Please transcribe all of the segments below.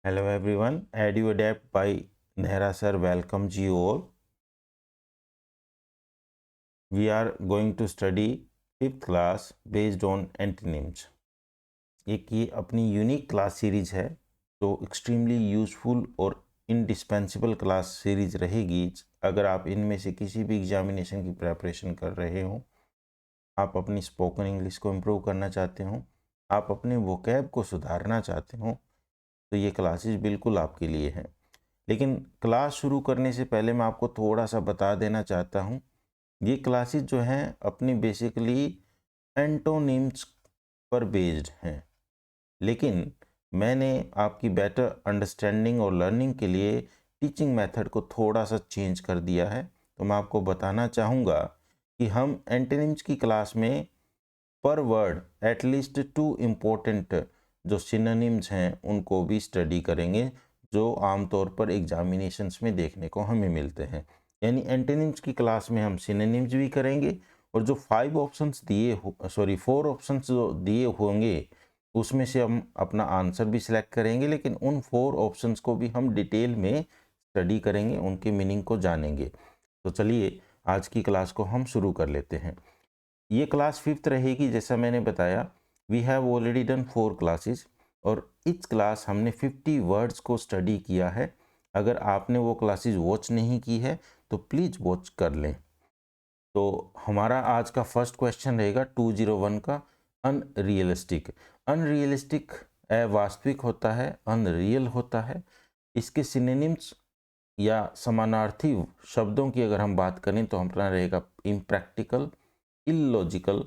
Hello everyone, EduAdapt by Nehra sir welcomes you all. We are going to study 5th class based on antonyms. एक ये अपनी unique class series है तो extremely useful और indispensable class series रहेगी अगर आप इनमें से किसी भी एग्जामिनेशन की प्रिपरेशन कर रहे हो, आप अपनी स्पोकन इंग्लिश को इम्प्रूव करना चाहते हो, आप अपने वोकैब को सुधारना चाहते हो, तो ये क्लासेस बिल्कुल आपके लिए हैं। लेकिन क्लास शुरू करने से पहले मैं आपको थोड़ा सा बता देना चाहता हूँ, ये क्लासेस जो हैं अपनी बेसिकली एंटोनिम्स पर बेस्ड हैं, लेकिन मैंने आपकी बेटर अंडरस्टैंडिंग और लर्निंग के लिए टीचिंग मेथड को थोड़ा सा चेंज कर दिया है। तो मैं आपको बताना चाहूँगा कि हम एंटोनिम्स की क्लास में पर वर्ड एटलीस्ट 2 इम्पोर्टेंट जो सिनोनिम्स हैं उनको भी स्टडी करेंगे, जो आमतौर पर एग्जामिनेशंस में देखने को हमें मिलते हैं। यानी एंटोनिम्स की क्लास में हम सिनोनिम्स भी करेंगे और जो 4 ऑप्शंस जो दिए होंगे उसमें से हम अपना आंसर भी सिलेक्ट करेंगे, लेकिन उन 4 ऑप्शंस को भी हम डिटेल में स्टडी करेंगे, उनके मीनिंग को जानेंगे। तो चलिए आज की क्लास को हम शुरू कर लेते हैं। ये क्लास 5th रहेगी। जैसा मैंने बताया, we have already done 4 classes और इस क्लास हमने 50 वर्ड्स को स्टडी किया है। अगर आपने वो क्लासेस वॉच नहीं की है तो प्लीज़ वॉच कर लें। तो हमारा आज का फर्स्ट क्वेश्चन रहेगा 201 का, अनरियलिस्टिक। अनरियलिस्टिक अवास्तविक होता है, अनरियल होता है। इसके सिनोनिम्स या समानार्थी शब्दों की अगर हम बात करें तो हमारा रहेगा इम्प्रैक्टिकल, इलॉजिकल,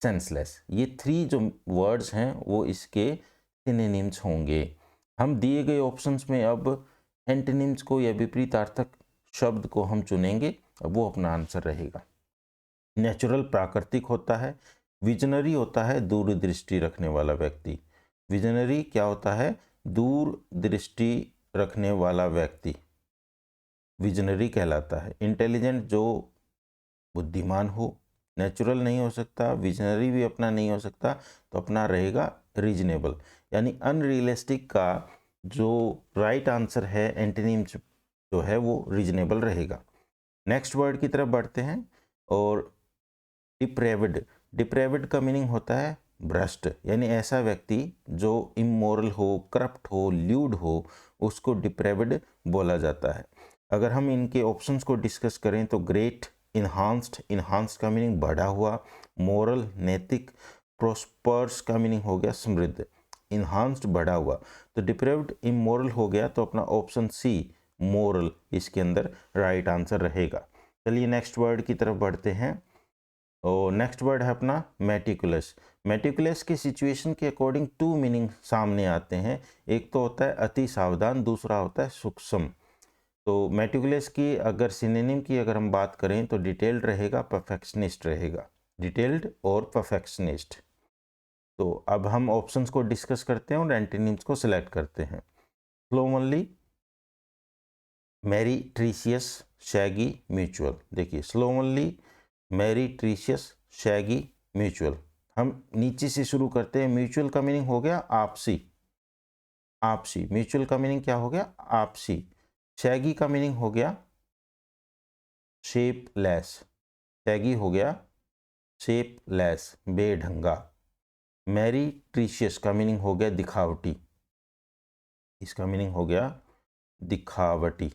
सेंसलेस। ये 3 जो वर्ड्स हैं वो इसके सिनोनिम्स होंगे। हम दिए गए ऑप्शंस में अब एंटोनिम्स को या विपरीतार्थक शब्द को हम चुनेंगे, अब वो अपना आंसर रहेगा। नेचुरल प्राकृतिक होता है। विजनरी होता है दूरदृष्टि रखने वाला व्यक्ति। विजनरी क्या होता है? दूरदृष्टि रखने वाला व्यक्ति विजनरी कहलाता है। इंटेलिजेंट जो बुद्धिमान हो। नेचुरल नहीं हो सकता, विजनरी भी अपना नहीं हो सकता, तो अपना रहेगा रीजनेबल। यानी अनरियलिस्टिक का जो राइट आंसर है एंटोनिम्स जो है वो रीजनेबल रहेगा। नेक्स्ट वर्ड की तरफ बढ़ते हैं और डिप्रेविड। डिप्रेविड का मीनिंग होता है भ्रष्ट, यानी ऐसा व्यक्ति जो इमोरल हो, करप्ट हो, ल्यूड हो, उसको डिप्रेविड बोला जाता है। अगर हम इनके ऑप्शंस को डिस्कस करें तो ग्रेट, इन्हांस्ड का मीनिंग बढ़ा हुआ, मोरल नैतिक, प्रोस्पर्स का मीनिंग हो गया समृद्ध, इन्हांस्ड बढ़ा हुआ, तो डिप्रेव्ड इमोरल हो गया, तो अपना ऑप्शन सी मोरल इसके अंदर राइट आंसर रहेगा। चलिए नेक्स्ट वर्ड की तरफ बढ़ते हैं और नेक्स्ट वर्ड है अपना मेटिकुलस। मेटिकुलस के सिचुएशन के अकॉर्डिंग 2 मीनिंग सामने आते हैं। एक तो होता है अति सावधान, दूसरा होता है सूक्ष्म। तो मेटिकुलस की अगर सिनोनिम की अगर हम बात करें तो डिटेल्ड रहेगा, परफेक्शनिस्ट रहेगा। डिटेल्ड और परफेक्शनिस्ट। तो अब हम ऑप्शंस को डिस्कस करते हैं और एंटोनिम्स को सिलेक्ट करते हैं। स्लोमनली, मेरिट्रिशियस, शैगी, म्यूचुअल। देखिए स्लोमनली, मेरिट्रिशियस, शैगी, म्यूचुअल। हम नीचे से शुरू करते हैं। म्यूचुअल का मीनिंग हो गया आपसी। आपसी म्यूचुअल का मीनिंग क्या हो गया? आपसी। शैगी का मीनिंग हो गया शेपलेस। शैगी हो गया शेपलेस, बेढंगा। मेरिट्रिशियस का मीनिंग हो गया दिखावटी। इसका मीनिंग हो गया दिखावटी।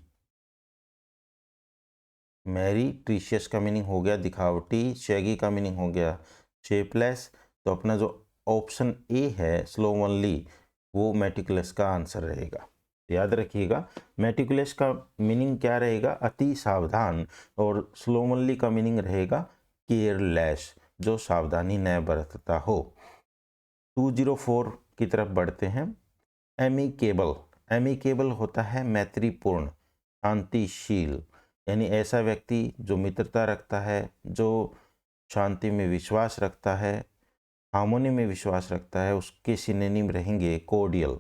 मेरिट्रिशियस का मीनिंग हो गया दिखावटी। शैगी का मीनिंग हो गया शेपलेस। तो अपना जो ऑप्शन ए है स्लोवनली, वो मेटिकुलस का आंसर रहेगा। याद रखिएगा, मेटिकुलस का मीनिंग क्या रहेगा? अति सावधान, और स्लोवनली का मीनिंग रहेगा केयरलेस, जो सावधानी न बरतता हो। 204 की तरफ बढ़ते हैं। एमिकेबल। एमिकेबल होता है मैत्रीपूर्ण, शांतिशील, यानी ऐसा व्यक्ति जो मित्रता रखता है, जो शांति में विश्वास रखता है, हार्मोनी में विश्वास रखता है, उसके सिनोनिम रहेंगे कोर्डियल,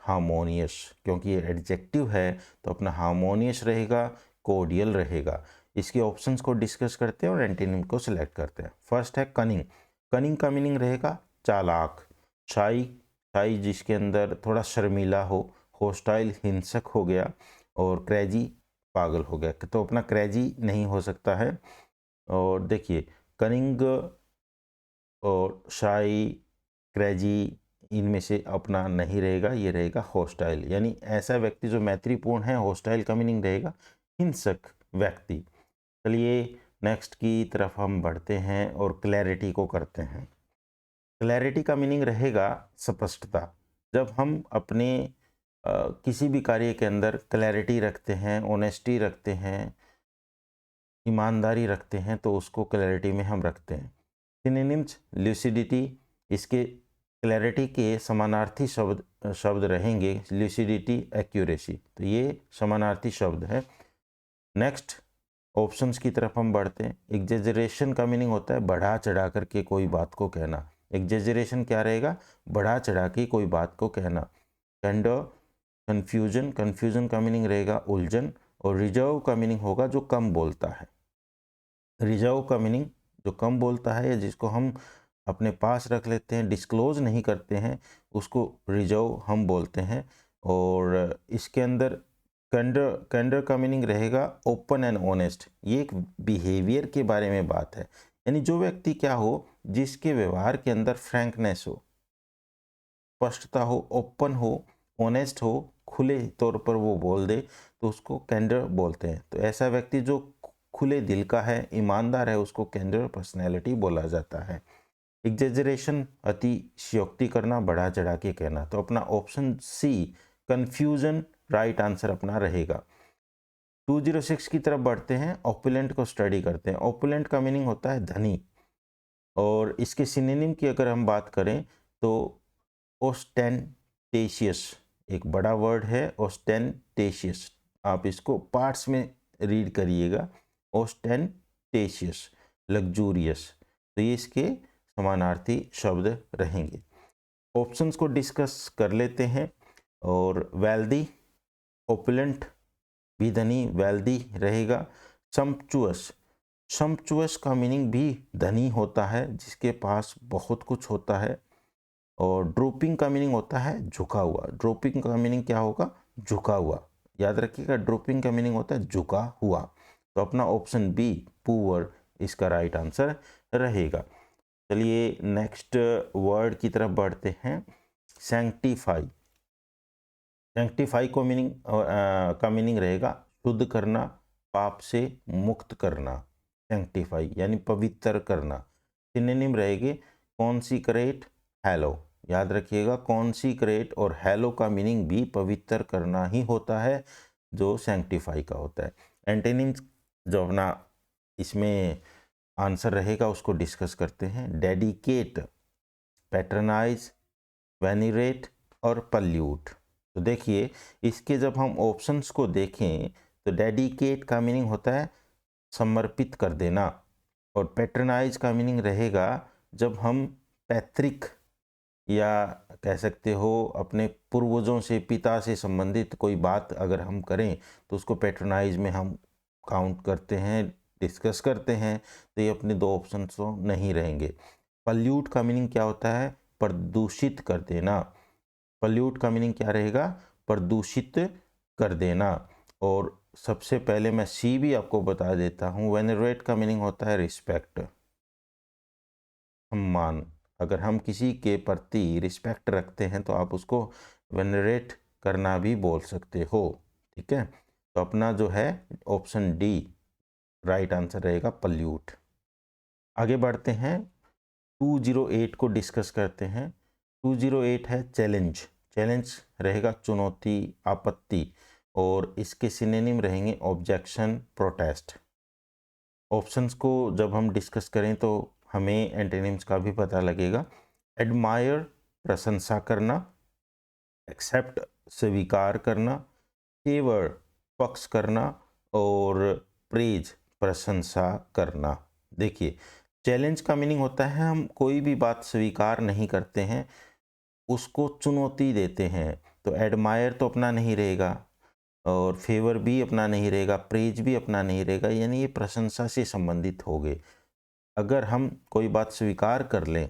हार्मोनियस। क्योंकि ये एडजेक्टिव है तो अपना हार्मोनियस रहेगा, कोर्डियल रहेगा। इसके ऑप्शंस को डिस्कस करते हैं और एंटोनिम को सिलेक्ट करते हैं। फर्स्ट है कनिंग। कनिंग का मीनिंग रहेगा चालाक, शाई, शाई जिसके अंदर थोड़ा शर्मीला हो, होस्टाइल हिंसक हो गया, और क्रेजी पागल हो गया। तो अपना क्रेजी नहीं हो सकता है। और देखिए कनिंग और शाई, क्रेजी, इनमें से अपना नहीं रहेगा, ये रहेगा होस्टाइल। यानी ऐसा व्यक्ति जो मैत्रीपूर्ण है, होस्टाइल का मीनिंग रहेगा हिंसक व्यक्ति। चलिए नेक्स्ट की तरफ हम बढ़ते हैं और क्लैरिटी को करते हैं। क्लैरिटी का मीनिंग रहेगा स्पष्टता। जब हम अपने किसी भी कार्य के अंदर क्लैरिटी रखते हैं, ऑनेस्टी रखते हैं, ईमानदारी रखते हैं, तो उसको क्लैरिटी में हम रखते हैं। सिनोनिम्स ल्यूसिडिटी, इसके क्लैरिटी के समानार्थी शब्द रहेंगे ल्यूसिडिटी, एक्यूरेसी। तो ये समानार्थी शब्द है। नेक्स्ट ऑप्शंस की तरफ हम बढ़ते हैं। एग्जेजरेशन का मीनिंग होता है बढ़ा चढ़ा करके कोई बात को कहना। एग्जेजरेशन क्या रहेगा? बढ़ा चढ़ा के कोई बात को कहना। कैंडर, कन्फ्यूजन, कन्फ्यूजन का मीनिंग रहेगा उलझन। और रिजर्व का मीनिंग होगा जो कम बोलता है। रिजर्व का मीनिंग जो कम बोलता है या जिसको हम अपने पास रख लेते हैं, डिस्क्लोज नहीं करते हैं, उसको रिजर्व हम बोलते हैं। और इसके अंदर कैंडर का मीनिंग रहेगा ओपन एंड ऑनेस्ट। ये एक बिहेवियर के बारे में बात है, यानी जो व्यक्ति क्या हो, जिसके व्यवहार के अंदर फ्रैंकनेस हो, स्पष्टता हो, ओपन हो, ऑनेस्ट हो, खुले तौर पर वो बोल दे, तो उसको कैंडर बोलते हैं। तो ऐसा व्यक्ति जो खुले दिल का है, ईमानदार है, उसको कैंडर पर्सनैलिटी बोला जाता है। एग्जेजरेशन, अतिशयोक्ति करना, बढ़ा चढ़ा के कहना। तो अपना option C confusion right answer अपना रहेगा। 206 की तरफ बढ़ते हैं, ऑपुलेंट को स्टडी करते हैं। ऑपुलेंट का मीनिंग होता है धनी, और इसके सिनोनिम की अगर हम बात करें तो ओस्टेंटेशियस एक बड़ा वर्ड है, ओस्टेंटेशियस। आप इसको पार्ट्स में रीड करिएगा, ओस्टेंटेशियस, लग्जूरियस। तो ये इसके समानार्थी शब्द रहेंगे। ऑप्शंस को डिस्कस कर लेते हैं। और वेल्दी, ओपुलेंट भी धनी, वेल्दी रहेगा। सम्पचुअस, सम्पचुअस का मीनिंग भी धनी होता है, जिसके पास बहुत कुछ होता है। और ड्रोपिंग का मीनिंग होता है झुका हुआ। ड्रोपिंग का मीनिंग क्या होगा? झुका हुआ। याद रखिएगा, ड्रोपिंग का मीनिंग होता है झुका हुआ। तो अपना ऑप्शन बी पुअर इसका राइट आंसर रहेगा। चलिए नेक्स्ट वर्ड की तरफ बढ़ते हैं। सैंक्टिफाई, सैंक्टिफाई को मीनिंग का मीनिंग रहेगा शुद्ध करना, पाप से मुक्त करना। सैंक्टिफाई यानी पवित्र करना। सिनोनिम रहेंगे कॉन्सिक्रेट, हैलो। याद रखिएगा, कॉन्सिक्रेट और हैलो का मीनिंग भी पवित्र करना ही होता है, जो सैंक्टिफाई का होता है। एंटोनिम्स जो अपना इसमें आंसर रहेगा उसको डिस्कस करते हैं। डेडिकेट, पैट्रनाइज, वेनिरेट और पल्यूट। तो देखिए इसके जब हम ऑप्शंस को देखें तो डेडिकेट का मीनिंग होता है समर्पित कर देना, और पैट्रनाइज का मीनिंग रहेगा जब हम पैतृक या कह सकते हो अपने पूर्वजों से, पिता से संबंधित कोई बात अगर हम करें तो उसको पैट्रनाइज में हम काउंट करते हैं, डिस्कस करते हैं। तो ये अपने दो ऑप्शन तो नहीं रहेंगे। पल्यूट का मीनिंग क्या होता है? प्रदूषित कर देना। पल्यूट का मीनिंग क्या रहेगा? प्रदूषित कर देना। और सबसे पहले मैं सी भी आपको बता देता हूँ। वेनरेट का मीनिंग होता है रिस्पेक्ट, सम्मान। अगर हम किसी के प्रति रिस्पेक्ट रखते हैं तो आप उसको वेनरेट करना भी बोल सकते हो। ठीक है, तो अपना जो है ऑप्शन डी राइट आंसर रहेगा, पल्यूट। आगे बढ़ते हैं, 208 को डिस्कस करते हैं। 208 है चैलेंज। चैलेंज रहेगा चुनौती, आपत्ति। और इसके सिनोनिम रहेंगे ऑब्जेक्शन, प्रोटेस्ट। ऑप्शंस को जब हम डिस्कस करें तो हमें एंटोनिम्स का भी पता लगेगा। एडमायर, प्रशंसा करना। एक्सेप्ट, स्वीकार करना। फेवर, पक्ष करना। और प्रेज, प्रशंसा करना। देखिए चैलेंज का मीनिंग होता है हम कोई भी बात स्वीकार नहीं करते हैं, उसको चुनौती देते हैं। तो एडमायर तो अपना नहीं रहेगा, और फेवर भी अपना नहीं रहेगा, प्रेज भी अपना नहीं रहेगा, यानी ये प्रशंसा से संबंधित हो गए। अगर हम कोई बात स्वीकार कर लें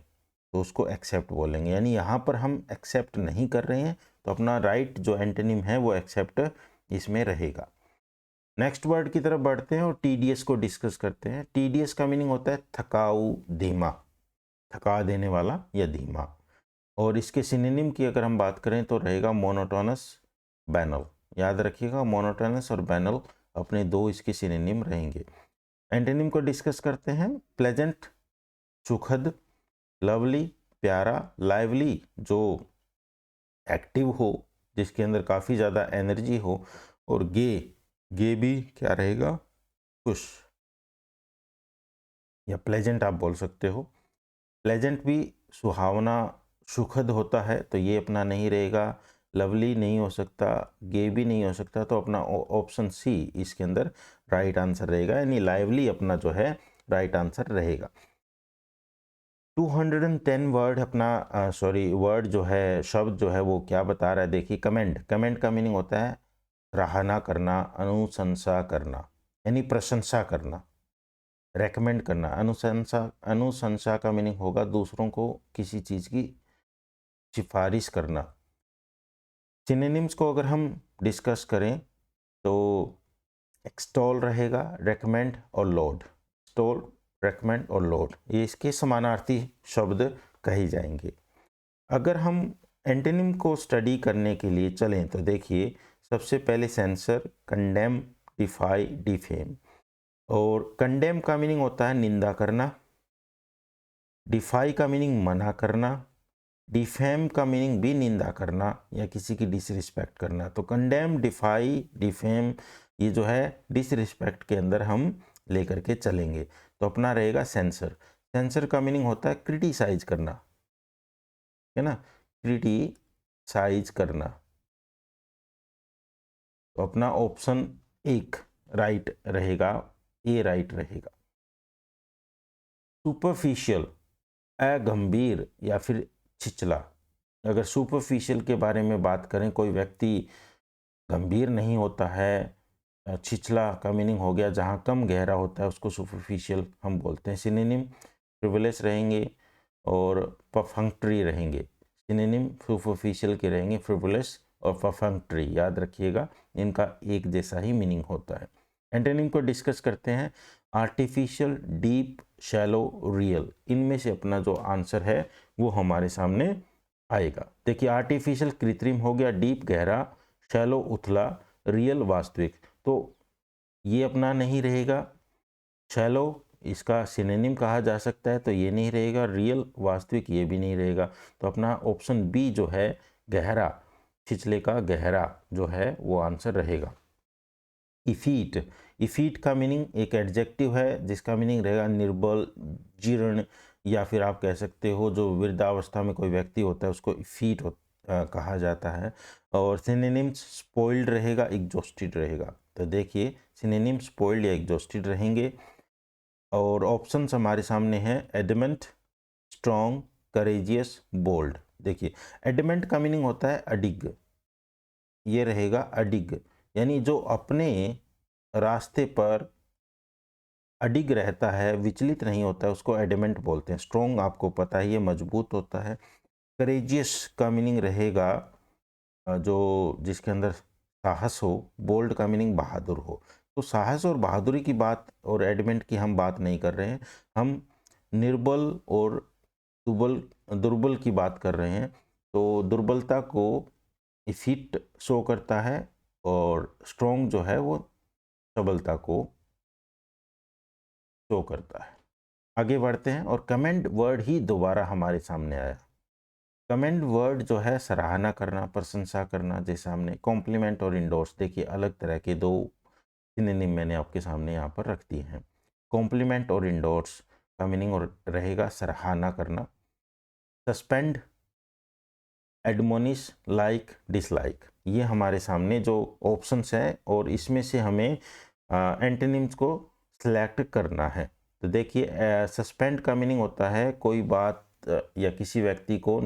तो उसको एक्सेप्ट बोलेंगे, यानी यहाँ पर हम एक्सेप्ट नहीं कर रहे हैं, तो अपना राइट जो एंटोनिम है वो एक्सेप्ट इसमें रहेगा। नेक्स्ट वर्ड की तरफ बढ़ते हैं और टीडीएस को डिस्कस करते हैं। टीडीएस का मीनिंग होता है थकाऊ, धीमा, थका देने वाला या धीमा। और इसके सिनोनिम की अगर हम बात करें तो रहेगा मोनोटोनस, बैनल। याद रखिएगा, मोनोटोनस और बैनल अपने दो इसके सिनोनिम रहेंगे। एंटोनिम को डिस्कस करते हैं। प्लेजेंट, सुखद, लवली, प्यारा, लाइवली, जो एक्टिव हो, जिसके अंदर काफ़ी ज़्यादा एनर्जी हो, और गे, गे भी क्या रहेगा, खुश या प्लेजेंट आप बोल सकते हो। प्लेजेंट भी सुहावना, सुखद होता है, तो ये अपना नहीं रहेगा। लवली नहीं हो सकता, गे भी नहीं हो सकता, तो अपना ऑप्शन सी इसके अंदर राइट आंसर रहेगा, यानी लाइवली अपना जो है राइट आंसर रहेगा। 210 वर्ड अपना वर्ड जो है, शब्द जो है वो क्या बता रहा है, देखिए। कमेंट, कमेंट का मीनिंग होता है सराहना करना, अनुशंसा करना, यानी प्रशंसा करना। रेकमेंड करना, अनुशंसा, अनुशंसा का मीनिंग होगा दूसरों को किसी चीज़ की सिफारिश करना। सिनोनिम्स को अगर हम डिस्कस करें तो एक्सटॉल रहेगा, रेकमेंड और लोड। एक्सटॉल, रेकमेंड और लोड, ये इसके समानार्थी शब्द कहे जाएंगे। अगर हम एंटोनिम को स्टडी करने के लिए चलें तो देखिए, सबसे पहले सेंसर, कंडेम, डिफाई, डिफेम। और कंडेम का मीनिंग होता है निंदा करना, डिफाई का मीनिंग मना करना, डिफेम का मीनिंग भी निंदा करना या किसी की डिसरिस्पेक्ट करना। तो कंडेम, डिफाई, डिफेम, ये जो है डिसरिस्पेक्ट के अंदर हम लेकर के चलेंगे। तो अपना रहेगा सेंसर। सेंसर का मीनिंग होता है क्रिटिसाइज करना, है ना, क्रिटिसाइज करना। तो अपना ऑप्शन एक राइट रहेगा, ए राइट रहेगा। सुपरफिशियल, अगंभीर या फिर छिछला। अगर सुपरफिशियल के बारे में बात करें, कोई व्यक्ति गंभीर नहीं होता है, छिछला का मीनिंग हो गया जहाँ कम गहरा होता है, उसको सुपरफिशियल हम बोलते हैं। सिनोनिम फ्रिवोलस रहेंगे और परफंक्टरी रहेंगे। सिनोनिम सुपरफिशियल के रहेंगे फ्रिवोलस और परफंक्टरी, याद रखिएगा, इनका एक जैसा ही मीनिंग होता है। एंटोनिम को डिस्कस करते हैं। Artificial, deep, shallow, real. इनमें से अपना जो आंसर है वो हमारे सामने आएगा। देखिए, आर्टिफिशियल कृत्रिम हो गया, डीप गहरा, शैलो उथला, रियल वास्तविक। तो ये अपना नहीं रहेगा। शैलो इसका सिनोनिम कहा जा सकता है, तो ये नहीं रहेगा। रियल वास्तविक ये भी नहीं रहेगा। तो अपना ऑप्शन बी जो है गहरा, छिछले का गहरा जो है वो आंसर रहेगा। इफीट, इफीट का मीनिंग एक एडजेक्टिव है जिसका मीनिंग रहेगा निर्बल, जीर्ण, या फिर आप कह सकते हो जो वृद्धावस्था में कोई व्यक्ति होता है उसको इफीट कहा जाता है। और सिनोनिम्स स्पॉइल्ड रहेगा, एग्जॉस्टेड रहेगा। तो देखिए, सिनोनिम स्पॉइल्ड या एग्जॉस्टेड रहेंगे। और ऑप्शंस हमारे सामने हैं एडमेंट, स्ट्रॉन्ग, करेजियस, बोल्ड। देखिए, एडमेंट का मीनिंग होता है अडिग, ये रहेगा अडिग, यानी जो अपने रास्ते पर अडिग रहता है, विचलित नहीं होता है, उसको एडमेंट बोलते हैं। स्ट्रॉन्ग आपको पता है ये मजबूत होता है। करेजियस का मीनिंग रहेगा जो जिसके अंदर साहस हो। बोल्ड का मीनिंग बहादुर हो। तो साहस और बहादुरी की बात और एडमेंट की हम बात नहीं कर रहे हैं, हम निर्बल और दुर्बल दुर्बल की बात कर रहे हैं। तो दुर्बलता को इफिट शो करता है और स्ट्रॉन्ग जो है वो सबलता को शो करता है। आगे बढ़ते हैं और कमेंड वर्ड ही दोबारा हमारे सामने आया। कमेंड वर्ड जो है सराहना करना, प्रशंसा करना, जैसे हमने कॉम्प्लीमेंट और इंडोर्स, देखिए अलग तरह के दो सिनोनिम मैंने आपके सामने यहाँ पर रख दिए हैं। कॉम्प्लीमेंट और इंडोर्स का मीनिंग और रहेगा सराहना करना। सस्पेंड, एडमोनिश, लाइक, डिसलाइक, ये हमारे सामने जो ऑप्शंस हैं और इसमें से हमें एंटोनिम्स को सिलेक्ट करना है। तो देखिए, सस्पेंड का मीनिंग होता है कोई बात या किसी व्यक्ति को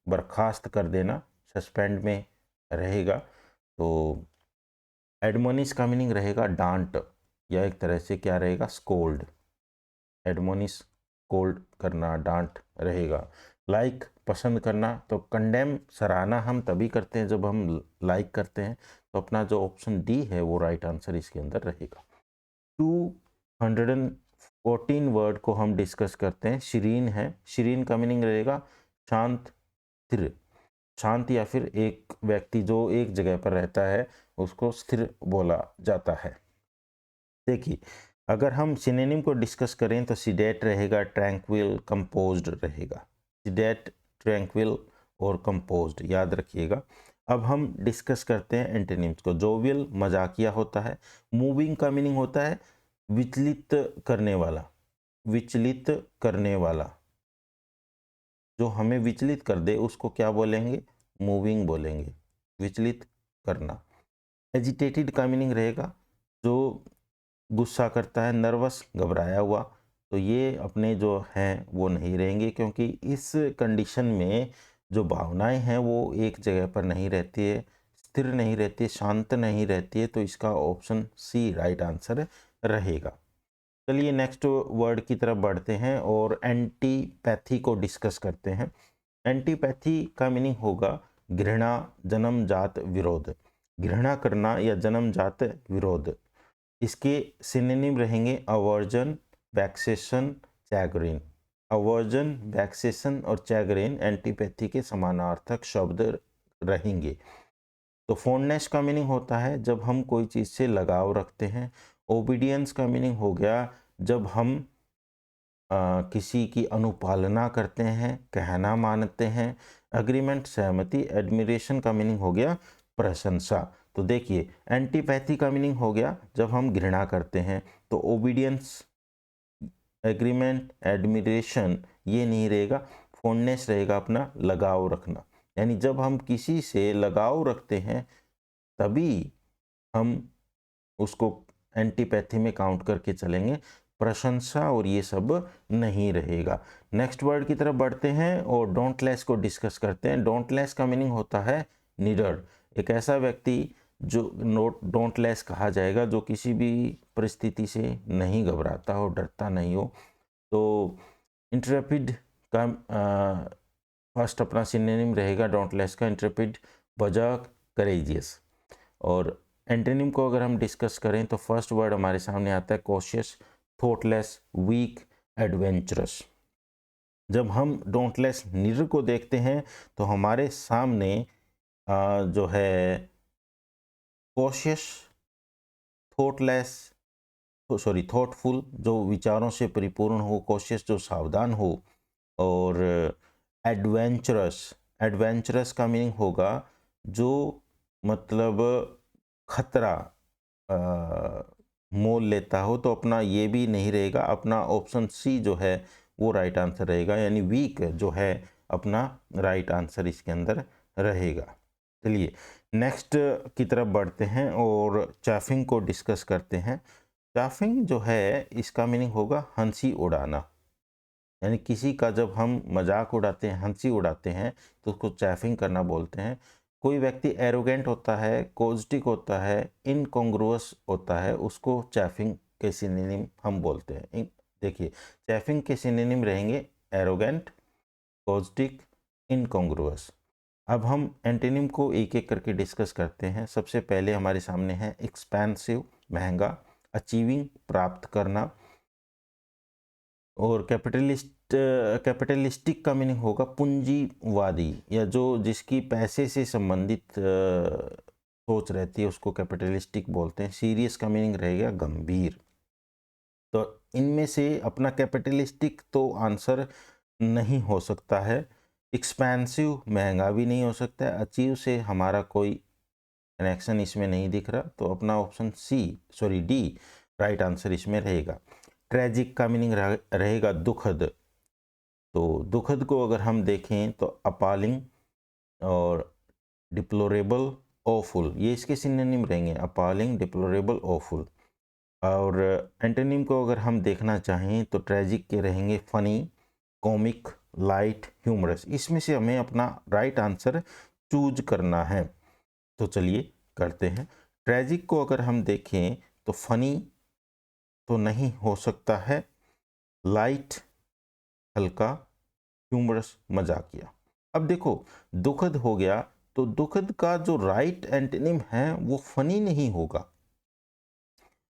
बर्खास्त कर देना, सस्पेंड में रहेगा। तो एडमोनिश का मीनिंग रहेगा डांट या एक तरह से क्या रहेगा, स्कोल्ड। एडमोनिश कोल्ड करना, डांट रहेगा। लाइक पसंद करना, तो कंडेम सराहना हम तभी करते हैं जब हम लाइक करते हैं। तो अपना जो ऑप्शन डी है वो राइट आंसर इसके अंदर रहेगा। 214 वर्ड को हम डिस्कस करते हैं। शिरीन है, शिरीन का मीनिंग रहेगा शांत, स्थिर। शांत या फिर एक व्यक्ति जो एक जगह पर रहता है उसको स्थिर बोला जाता है। देखिए, अगर हम सिनोनिम को डिस्कस करें तो सीडेट रहेगा, ट्रैंक्विल, कंपोज्ड रहेगा। सीडेट, ट्रैंक्विल और कंपोज्ड याद रखिएगा। अब हम डिस्कस करते हैं एंटोनिम्स को। जोवियल मजाकिया होता है। मूविंग का मीनिंग होता है विचलित करने वाला, विचलित करने वाला। जो हमें विचलित कर दे उसको क्या बोलेंगे? मूविंग बोलेंगे, विचलित करना। एजिटेटेड का मीनिंग रहेगा जो गुस्सा करता है, नर्वस, घबराया हुआ। तो ये अपने जो हैं वो नहीं रहेंगे, क्योंकि इस कंडीशन में जो भावनाएं हैं वो एक जगह पर नहीं रहती है, स्थिर नहीं रहती है, शांत नहीं रहती है। तो इसका ऑप्शन सी राइट आंसर रहेगा। चलिए नेक्स्ट वर्ड की तरफ बढ़ते हैं और एंटीपैथी को डिस्कस करते हैं। एंटीपैथी का मीनिंग होगा घृणा, जन्मजात विरोध। घृणा करना या जन्मजात विरोध। इसके सिनोनिम रहेंगे अवर्जन, वैक्सेशन, चैग्रिन। अवर्जन, वैक्सेशन और चैग्रिन एंटीपैथी के समानार्थक शब्द रहेंगे। तो फॉन्डनेस का मीनिंग होता है जब हम कोई चीज़ से लगाव रखते हैं। ओबीडियंस का मीनिंग हो गया जब हम किसी की अनुपालना करते हैं, कहना मानते हैं। अग्रीमेंट, सहमति। एडमिरेशन का मीनिंग हो गया प्रशंसा। तो देखिए, एंटीपैथी का मीनिंग हो गया जब हम घृणा करते हैं। तो ओबीडियंस, एग्रीमेंट, एडमिरेशन ये नहीं रहेगा। फॉन्डनेस रहेगा अपना लगाव रखना। यानी जब हम किसी से लगाव रखते हैं तभी हम उसको एंटीपैथी में काउंट करके चलेंगे। प्रशंसा और ये सब नहीं रहेगा। नेक्स्ट वर्ड की तरफ बढ़ते हैं और डोंटलेस को डिस्कस करते हैं। डोंटलेस का मीनिंग होता है निडर। एक ऐसा व्यक्ति जो नोट डोंटलेस कहा जाएगा जो किसी भी परिस्थिति से नहीं घबराता हो, डरता नहीं हो। तो इंट्रेपिड का फर्स्ट अपना सिनोनिम रहेगा डोंटलेस का, इंट्रेपिड, बजाक, करेजियस। और एंटोनिम को अगर हम डिस्कस करें तो फर्स्ट वर्ड हमारे सामने आता है कॉशियस, थॉटलेस, वीक, एडवेंचरस। जब हम डोंटलेस निडर को देखते हैं तो हमारे सामने जो है कॉशियस, थॉटलेस, सॉरी थॉटफुल जो विचारों से परिपूर्ण हो, कॉशियस जो सावधान हो, और एडवेंचरस, एडवेंचरस का मीनिंग होगा जो मतलब खतरा मोल लेता हो। तो अपना ये भी नहीं रहेगा, अपना ऑप्शन सी जो है वो राइट आंसर रहेगा। यानी वीक जो है अपना राइट आंसर इसके अंदर रहेगा। चलिए नेक्स्ट की तरफ बढ़ते हैं और चाफिंग को डिस्कस करते हैं। चाफिंग जो है इसका मीनिंग होगा हंसी उड़ाना। यानी किसी का जब हम मजाक उड़ाते हैं, हंसी उड़ाते हैं, तो उसको चैफिंग करना बोलते हैं। कोई व्यक्ति एरोगेंट होता है, कोज्टिक होता है, इनकॉन्ग्रुअस होता है, उसको चैफिंग के सिनोनिम हम बोलते हैं। देखिए, चैफिंग के सिनोनिम रहेंगे एरोगेंट, कोज्टिक, इनकॉन्ग्रुअस। अब हम एंटोनिम को एक एक करके डिस्कस करते हैं। सबसे पहले हमारे सामने है एक्सपेंसिव, महंगा, अचीविंग, प्राप्त करना। और कैपिटलिस्टिक का मीनिंग होगा पूंजीवादी, या जो जिसकी पैसे से संबंधित सोच रहती है उसको कैपिटलिस्टिक बोलते हैं। सीरियस का मीनिंग रहेगा गंभीर। तो इनमें से अपना कैपिटलिस्टिक तो आंसर नहीं हो सकता है। एक्सपेंसिव महंगा भी नहीं हो सकता है। अचीव से हमारा कोई कनेक्शन इसमें नहीं दिख रहा, तो अपना ऑप्शन डी राइट आंसर इसमें रहेगा। ट्रेजिक का मीनिंग रहेगा दुखद। तो दुखद को अगर हम देखें तो अपालिंग और डिप्लोरेबल, ऑफुल, ये इसके सिनोनिम रहेंगे, अपालिंग, डिप्लोरेबल, ऑफुल। और एंटोनिम को अगर हम देखना चाहें तो ट्रेजिक के रहेंगे फनी, कॉमिक, लाइट, ह्यूमरस। इसमें से हमें अपना राइट आंसर चूज करना है। तो चलिए करते हैं। ट्रेजिक को अगर हम देखें तो फनी तो नहीं हो सकता है, लाइट हल्का, ह्यूमरस, मजाकिया। अब देखो दुखद हो गया तो दुखद का जो राइट एंटोनिम है वो फनी नहीं होगा,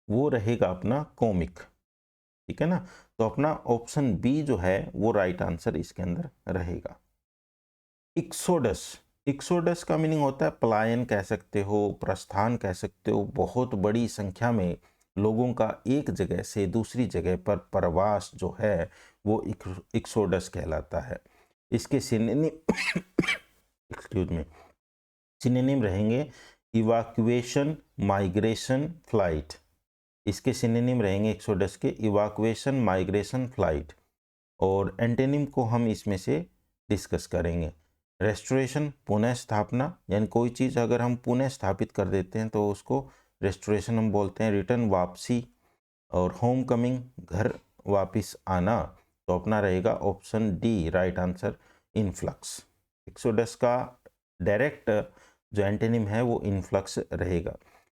वो रहेगा अपना कॉमिक। ठीक है ना, तो अपना ऑप्शन बी जो है वो राइट आंसर इसके अंदर रहेगा। इक्सोडस, इक्सोडस का मीनिंग होता है पलायन कह सकते हो, प्रस्थान कह सकते हो, बहुत बड़ी संख्या में लोगों का एक जगह से दूसरी जगह पर प्रवास जो है वो इक्सोडस कहलाता है। इसके सिनोनिम एक्सक्यूज मी, सिनोनिम रहेंगे इवाक्यूएशन, माइग्रेशन, फ्लाइट। इसके सिनोनिम रहेंगे एक्सोडस के इवाक्यूएशन, माइग्रेशन, फ्लाइट। और एंटोनिम को हम इसमें से डिस्कस करेंगे। रेस्टोरेशन, पुनः स्थापना, यानी कोई चीज़ अगर हम पुनः स्थापित कर देते हैं तो उसको रेस्टोरेशन हम बोलते हैं। रिटर्न, वापसी। और होम कमिंग, घर वापस आना, तो अपना रहेगा option D right answer, influx. Exodus का डायरेक्ट जो एंटोनिम है वो इनफ्लक्स रहेगा।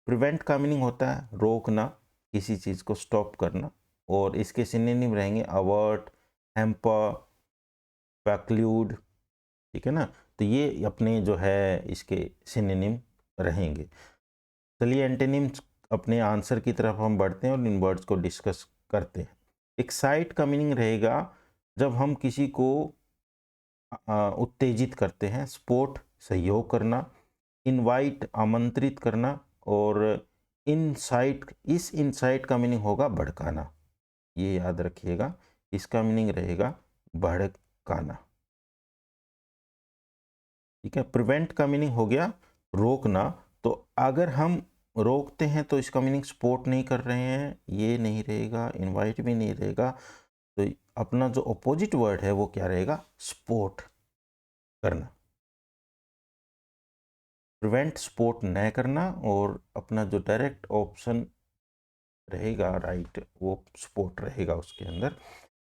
प्रिवेंट का मीनिंग होता है रोकना, किसी चीज़ को स्टॉप करना। और इसके सिनोनिम रहेंगे अवर्ट, हैम्पर, पैक्ल्यूड। ठीक है ना, तो ये अपने जो है इसके सिनोनिम रहेंगे। चलिए एंटोनिम्स अपने आंसर की तरफ हम बढ़ते हैं और इन वर्ड्स को डिस्कस करते हैं। एक्साइट का मीनिंग रहेगा जब हम किसी को उत्तेजित करते हैं। सपोर्ट, सहयोग करना। इनवाइट, आमंत्रित करना। और इनसाइट, इस इनसाइट का मीनिंग होगा भड़काना, ये याद रखिएगा, इसका मीनिंग रहेगा भड़काना। ठीक है, प्रिवेंट का मीनिंग हो गया रोकना, तो अगर हम रोकते हैं तो इसका मीनिंग सपोर्ट नहीं कर रहे हैं, ये नहीं रहेगा, इनवाइट भी नहीं रहेगा, तो अपना जो अपोजिट वर्ड है वो क्या रहेगा, सपोर्ट करना। प्रिवेंट, सपोर्ट न करना, और अपना जो डायरेक्ट ऑप्शन रहेगा राइट वो सपोर्ट रहेगा उसके अंदर।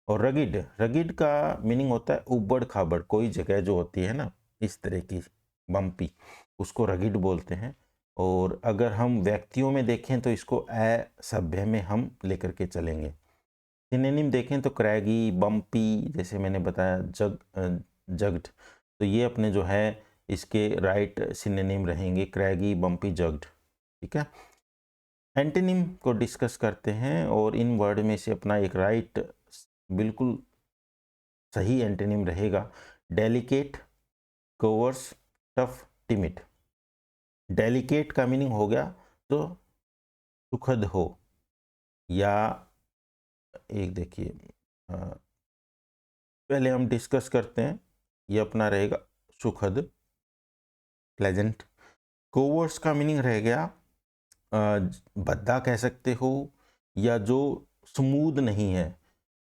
और रगिड, रगिड का मीनिंग होता है उबड़ खाबड़, कोई जगह जो होती है ना इस तरह की बम्पी, उसको रगिड बोलते हैं। और अगर हम व्यक्तियों में देखें तो इसको असभ्य में हम लेकर के चलेंगे। सिनोनिम देखें तो क्रैगी, बम्पी, जैसे मैंने बताया जग्ड, तो ये अपने जो है इसके राइट सिनोनिम रहेंगे क्रैगी, बम्पी, जग्ड। ठीक है, एंटोनिम को डिस्कस करते हैं और इन वर्ड में से अपना एक राइट बिल्कुल सही एंटोनिम रहेगा डेलिकेट, कोवर्स, टफ, टिमिड। डेलिकेट का मीनिंग हो गया तो सुखद हो, या एक देखिए पहले हम डिस्कस करते हैं, ये अपना रहेगा सुखद, प्लेजेंट। कोवर्स का मीनिंग रह गया भद्दा कह सकते हो, या जो स्मूथ नहीं है।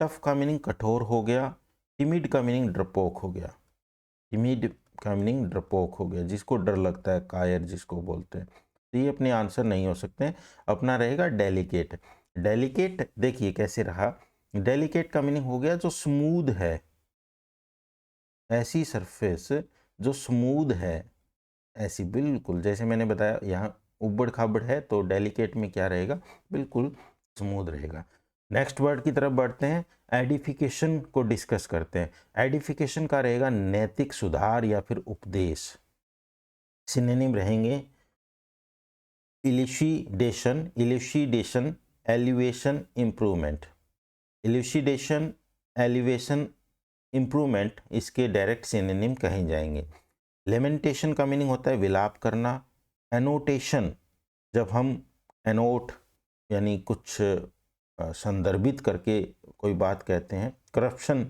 टफ का मीनिंग कठोर हो गया। टिमिड का मीनिंग डरपोक हो गया। टिमिड का मीनिंग डरपोक हो गया, जिसको डर लगता है, कायर जिसको बोलते हैं। तो ये अपने आंसर नहीं हो सकते, अपना रहेगा डेलिकेट। डेलिकेट देखिए कैसे रहा, डेलिकेट का मीनिंग हो गया जो स्मूथ है, ऐसी सरफेस जो स्मूथ है, ऐसी बिल्कुल जैसे मैंने बताया यहाँ उबड़ खाबड़ है, तो डेलिकेट में क्या रहेगा, बिल्कुल स्मूथ रहेगा। नेक्स्ट वर्ड की तरफ बढ़ते हैं, एडिफिकेशन को डिस्कस करते हैं। एडिफिकेशन का रहेगा नैतिक सुधार या फिर उपदेश। सिनोनिम रहेंगे इल्यूसिडेशन, इल्यूसिडेशन, एलिवेशन, इम्प्रूवमेंट। इल्यूसिडेशन, एलिवेशन, इम्प्रूवमेंट इसके डायरेक्ट सिनोनिम कहे जाएंगे। लेमेंटेशन का मीनिंग होता है विलाप करना। एनोटेशन, जब हम एनोट यानी कुछ संदर्भित करके कोई बात कहते हैं। करप्शन,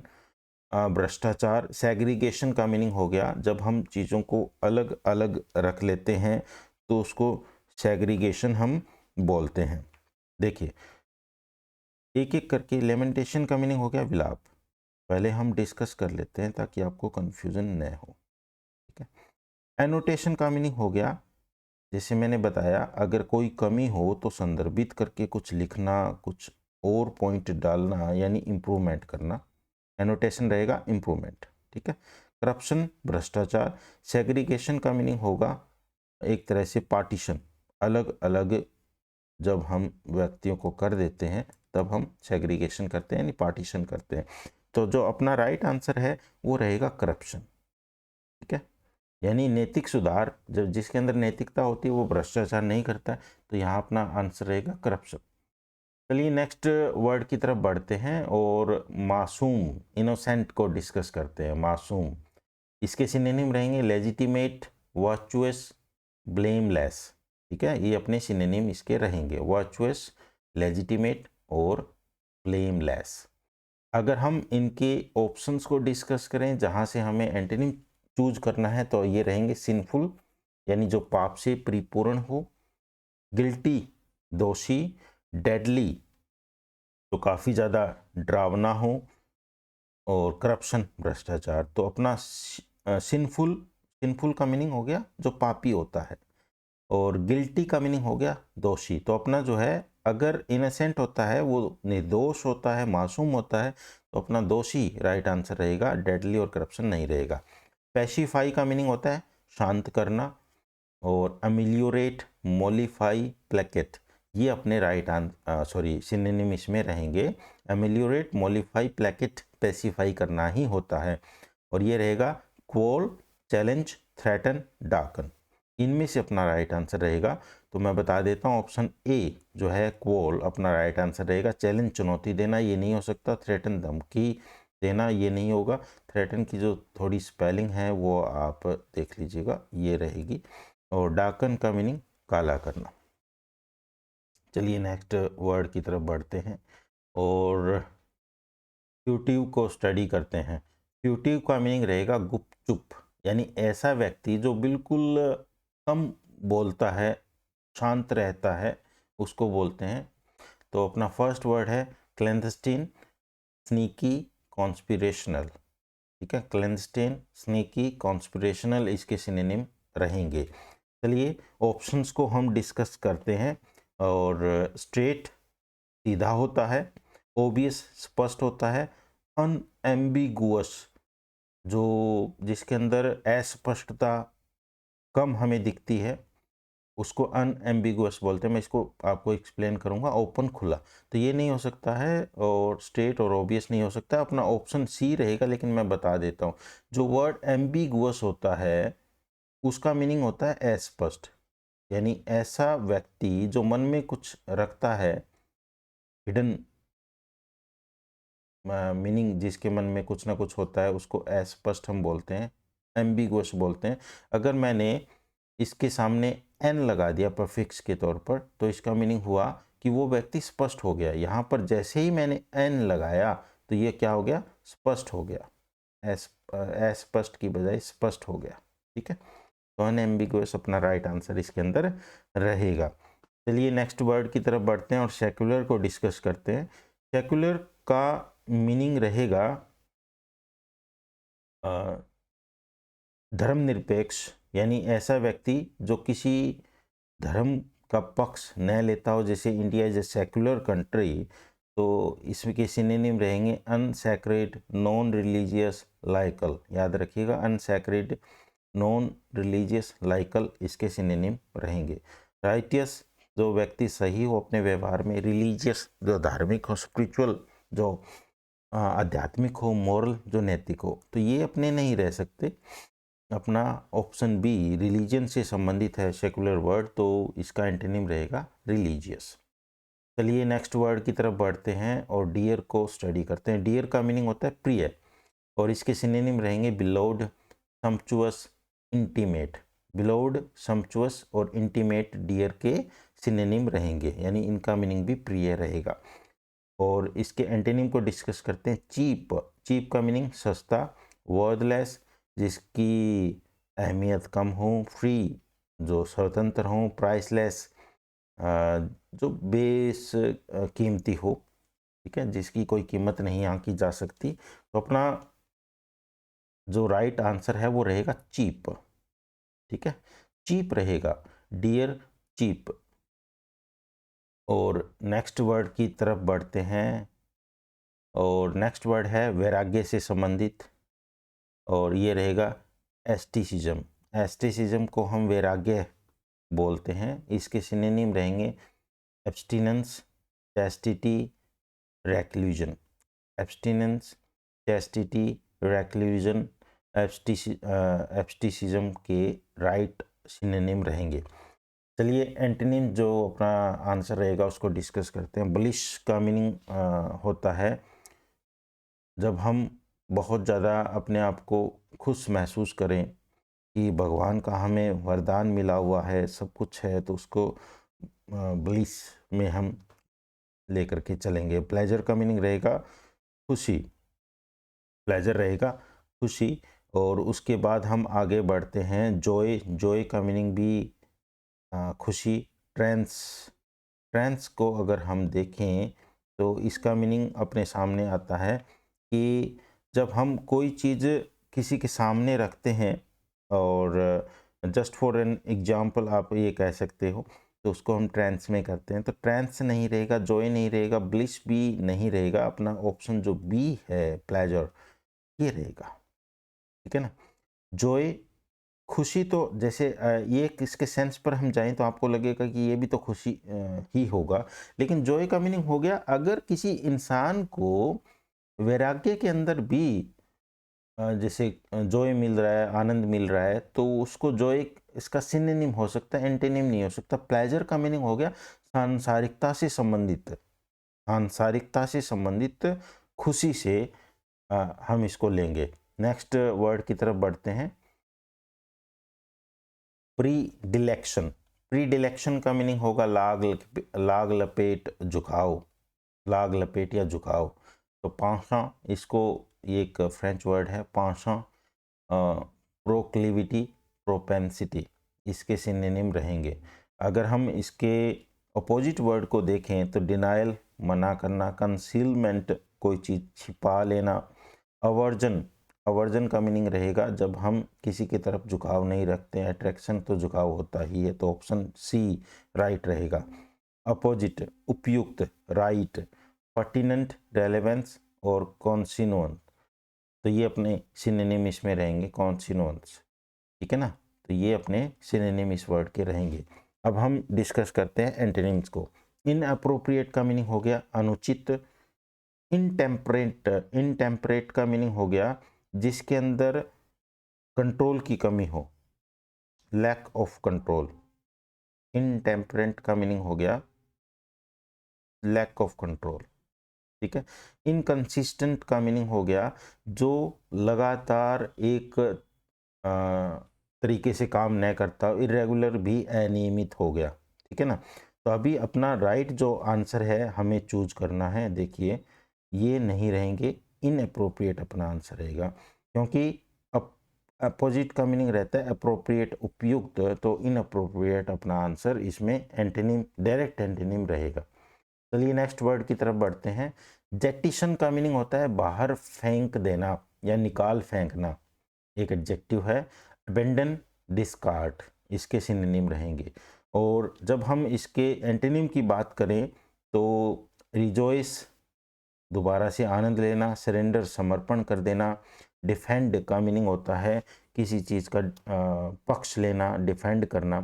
भ्रष्टाचार। सेग्रीगेशन का मीनिंग हो गया जब हम चीज़ों को अलग अलग रख लेते हैं तो उसको सेग्रीगेशन हम बोलते हैं। देखिए एक एक करके, लेमेंटेशन का मीनिंग हो गया विलाप, पहले हम डिस्कस कर लेते हैं ताकि आपको कन्फ्यूज़न न हो। ठीक है, एनोटेशन का मीनिंग हो गया जैसे मैंने बताया अगर कोई कमी हो तो संदर्भित करके कुछ लिखना, कुछ और पॉइंट डालना, यानी इम्प्रूवमेंट करना, एनोटेशन रहेगा इम्प्रूवमेंट। ठीक है, करप्शन, भ्रष्टाचार। सेग्रीगेशन का मीनिंग होगा एक तरह से पार्टीशन, अलग अलग जब हम व्यक्तियों को कर देते हैं तब हम सेग्रीगेशन करते हैं यानी पार्टीशन करते हैं। तो जो अपना राइट आंसर है वो रहेगा करप्शन। ठीक है, यानी नैतिक सुधार, जब जिसके अंदर नैतिकता होती है वो भ्रष्टाचार नहीं करता है, तो यहाँ अपना आंसर रहेगा करप्शन। चलिए नेक्स्ट वर्ड की तरफ बढ़ते हैं और मासूम, इनोसेंट को डिस्कस करते हैं। मासूम, इसके सिनोनिम रहेंगे लेजिटिमेट, वर्चुअस, ब्लेमलेस। ठीक है, ये अपने सिनोनिम इसके रहेंगे, वर्चुअस, लेजिटिमेट और ब्लेमलेस। अगर हम इनके ऑप्शंस को डिस्कस करें जहां से हमें एंटोनिम चूज करना है, तो ये रहेंगे सिंफुल, यानी जो पाप से परिपूर्ण हो, गिल्टी, दोषी, डेडली, तो काफ़ी ज़्यादा डरावना हो, और करप्शन, भ्रष्टाचार। तो अपना सिंफुल, सिंफुल का मीनिंग हो गया जो पापी होता है, और गिल्टी का मीनिंग हो गया दोषी। तो अपना जो है, अगर इनोसेंट होता है, वो निर्दोष होता है, मासूम होता है, तो अपना दोषी राइट आंसर रहेगा, डेडली और करप्शन नहीं रहेगा। पैसिफाई का मीनिंग होता है शांत करना, और अमिलियोरेट, मोलिफाई, प्लेकेट, ये अपने राइट सिनोनिम इसमें रहेंगे। अमिलियोरेट, मोलिफाई, प्लेकेट, पैसिफाई करना ही होता है, और ये रहेगा क्वॉल, चैलेंज, थ्रेटन, डार्कन। इनमें से अपना राइट आंसर रहेगा। तो मैं बता देता हूँ, ऑप्शन ए जो है क्वॉल अपना राइट आंसर रहेगा। चैलेंज, चुनौती देना, ये नहीं हो सकता। थ्रेटन, धमकी देना, ये नहीं होगा। थ्रेटन की जो थोड़ी स्पेलिंग है वो आप देख लीजिएगा, ये रहेगी। और डार्कन का मीनिंग काला करना। चलिए नेक्स्ट वर्ड की तरफ बढ़ते हैं और फ्यूटिव को स्टडी करते हैं। फ्यूटिव का मीनिंग रहेगा गुपचुप, यानी ऐसा व्यक्ति जो बिल्कुल कम बोलता है, शांत रहता है, उसको बोलते हैं। तो अपना फर्स्ट वर्ड है क्लैंडस्टीन, स्नीकी, कॉन्स्पिरेशनल। ठीक है, क्लैंडस्टीन, स्नीकी, कॉन्स्पिरेशनल इसके सिनोनिम रहेंगे। चलिए ऑप्शंस को हम डिस्कस करते हैं। और स्ट्रेट, सीधा होता है, ओबियस, स्पष्ट होता है, अनएम्बिगुअस, जो जिसके अंदर अस्पष्टता कम हमें दिखती है, उसको अनएम्बिगुअस बोलते हैं। मैं इसको आपको एक्सप्लेन करूंगा। ओपन, खुला, तो ये नहीं हो सकता है, और स्ट्रेट और ओबियस नहीं हो सकता। अपना ऑप्शन सी रहेगा, लेकिन मैं बता देता हूँ, जो वर्ड एम्बिगुअस होता है उसका मीनिंग होता है अस्पष्ट, यानी ऐसा व्यक्ति जो मन में कुछ रखता है, हिडन मीनिंग, जिसके मन में कुछ ना कुछ होता है, उसको अस्पष्ट हम बोलते हैं, एम्बिगुअस बोलते हैं। अगर मैंने इसके सामने एन लगा दिया प्रफिक्स के तौर पर, तो इसका मीनिंग हुआ कि वो व्यक्ति स्पष्ट हो गया। यहाँ पर जैसे ही मैंने एन लगाया, तो ये क्या हो गया, स्पष्ट हो गया, अस्पष्ट की बजाय स्पष्ट हो गया। ठीक है, तो अनएम्बिगुअस अपना राइट आंसर इसके अंदर रहेगा। चलिए नेक्स्ट वर्ड की तरफ बढ़ते हैं और सेक्युलर को डिस्कस करते हैं। सेक्युलर का मीनिंग रहेगा धर्मनिरपेक्ष, यानी ऐसा व्यक्ति जो किसी धर्म का पक्ष न लेता हो। जैसे India is a secular country, तो इसके सिनोनिम रहेंगे अनसैक्रेड, नॉन रिलीजियस, लाइकल। याद रखिएगा, अनसैक्रेड, नॉन रिलीजियस, लाइकल इसके सिनोनिम रहेंगे। राइटियस, जो व्यक्ति सही हो अपने व्यवहार में। रिलीजियस, जो धार्मिक हो, स्पिरिचुअल, जो आध्यात्मिक हो, मोरल, जो नैतिक हो। तो ये अपने नहीं रह सकते। अपना ऑप्शन बी रिलीजन से संबंधित है सेकुलर वर्ड, तो इसका एंटोनिम रहेगा रिलीजियस। चलिए नेक्स्ट वर्ड की तरफ बढ़ते हैं और डियर को स्टडी करते हैं। डियर का मीनिंग होता है प्रिय, और इसके सिनोनिम रहेंगे बिलोव्ड, सम्पचुअस, इंटीमेट। बिलोव्ड, सम्पचुअस और इंटीमेट डियर के सिनोनिम रहेंगे, यानी इनका मीनिंग भी प्रिय रहेगा। और इसके एंटोनिम को डिस्कस करते हैं। चीप, चीप का मीनिंग सस्ता। वर्थलेस, जिसकी अहमियत कम हो। फ्री, जो स्वतंत्र हो। प्राइसलेस, जो बेस कीमती हो। ठीक है, जिसकी कोई कीमत नहीं आंकी जा सकती। तो अपना जो राइट आंसर है वो रहेगा चीप। ठीक है, चीप रहेगा, डियर, चीप। और नेक्स्ट वर्ड की तरफ बढ़ते हैं, और नेक्स्ट वर्ड है वैराग्य से संबंधित, और ये रहेगा एस्टिसिज्म। एस्टिसिज्म को हम वैराग्य बोलते हैं। इसके सिनोनिम रहेंगे एब्स्टिनेंस, चैस्टिटी, रेक्लूजन। एब्स्टिनेंस, चैस्टिटी, रेक्लूजन, एब्स्टिसिज्म के राइट सिनोनिम रहेंगे। चलिए एंटोनिम जो अपना आंसर रहेगा उसको डिस्कस करते हैं। ब्लिस का मीनिंग होता है जब हम बहुत ज़्यादा अपने आप को खुश महसूस करें कि भगवान का हमें वरदान मिला हुआ है, सब कुछ है, तो उसको ब्लिस में हम लेकर के चलेंगे। प्लेजर का मीनिंग रहेगा खुशी, प्लेजर रहेगा खुशी। और उसके बाद हम आगे बढ़ते हैं। जॉय, जॉय का मीनिंग भी खुशी। ट्रांस, ट्रांस को अगर हम देखें तो इसका मीनिंग अपने सामने आता है कि जब हम कोई चीज़ किसी के सामने रखते हैं, और जस्ट फॉर एन एग्जांपल आप ये कह सकते हो, तो उसको हम ट्रांस में करते हैं। तो ट्रांस नहीं रहेगा, जॉय नहीं रहेगा, ब्लिस भी नहीं रहेगा, अपना ऑप्शन जो बी है प्लेजर ये रहेगा। ठीक है ना। जॉय खुशी, तो जैसे ये इसके सेंस पर हम जाएं तो आपको लगेगा कि ये भी तो खुशी ही होगा, लेकिन जॉय का मीनिंग हो गया अगर किसी इंसान को वैराग्य के अंदर भी जैसे जॉय मिल रहा है, आनंद मिल रहा है, तो उसको जॉय इसका सिनोनिम हो सकता है, एंटोनिम नहीं हो सकता। प्लेजर का मीनिंग हो गया सांसारिकता से संबंधित, सांसारिकता से संबंधित खुशी से हम इसको लेंगे। नेक्स्ट वर्ड की तरफ बढ़ते हैं। प्रीडिलेक्शन, प्रीडिलेक्शन का मीनिंग होगा लाग लपेट झुकाव, लाग लपेट या झुकाव। तो पांसा, इसको ये एक फ्रेंच वर्ड है पांसा, प्रोक्लिविटी, प्रोपेंसिटी, इसके सिनोनिम रहेंगे। अगर हम इसके अपोजिट वर्ड को देखें तो डिनायल मना करना, कंसीलमेंट कोई चीज़ छिपा लेना, अवर्जन, अवर्जन का मीनिंग रहेगा जब हम किसी की तरफ झुकाव नहीं रखते हैं। अट्रैक्शन तो झुकाव होता ही है, तो ऑप्शन सी राइट रहेगा। अपोजिट उपयुक्त, राइट। पर्टिनेंट रेलेवेंस और कॉन्सिनुएंट, तो ये अपने सिनोनिम इसमें रहेंगे, कॉन्सिनुएंट्स। ठीक है ना। तो ये अपने सिनोनिम इस वर्ड के रहेंगे। अब हम डिस्कस करते हैं एंटोनिम्स को। इनअप्रोप्रिएट का मीनिंग हो गया अनुचित। इनटेम्परेट, इनटेम्परेट का मीनिंग हो गया जिसके अंदर कंट्रोल की कमी हो, लैक ऑफ कंट्रोल। इनटेम्परेट का मीनिंग हो गया लैक ऑफ कंट्रोल। ठीक है। इनकंसिस्टेंट का मीनिंग हो गया जो लगातार एक तरीके से काम न करता, इरेगुलर भी अनियमित हो गया। ठीक है ना। तो अभी अपना राइट जो आंसर है हमें चूज करना है। देखिए ये नहीं रहेंगे, इनअप्रोप्रिएट अपना आंसर रहेगा, क्योंकि अपोजिट का मीनिंग रहता है अप्रोप्रिएट, उपयुक्त, तो इनअप्रोप्रिएट अपना आंसर इसमें एंटोनिम, डायरेक्ट एंटोनिम रहेगा। चलिए नेक्स्ट वर्ड की तरफ बढ़ते हैं। जेटिशन का मीनिंग होता है बाहर फेंक देना या निकाल फेंकना, एक एडजेक्टिव है। अबेंडन, डिस्कार्ड, इसके सिनोनिम रहेंगे। और जब हम इसके एंटोनिम की बात करें तो रिजॉइस, दोबारा से आनंद लेना, सरेंडर, समर्पण कर देना। डिफेंड का मीनिंग होता है किसी चीज़ का पक्ष लेना, डिफेंड करना,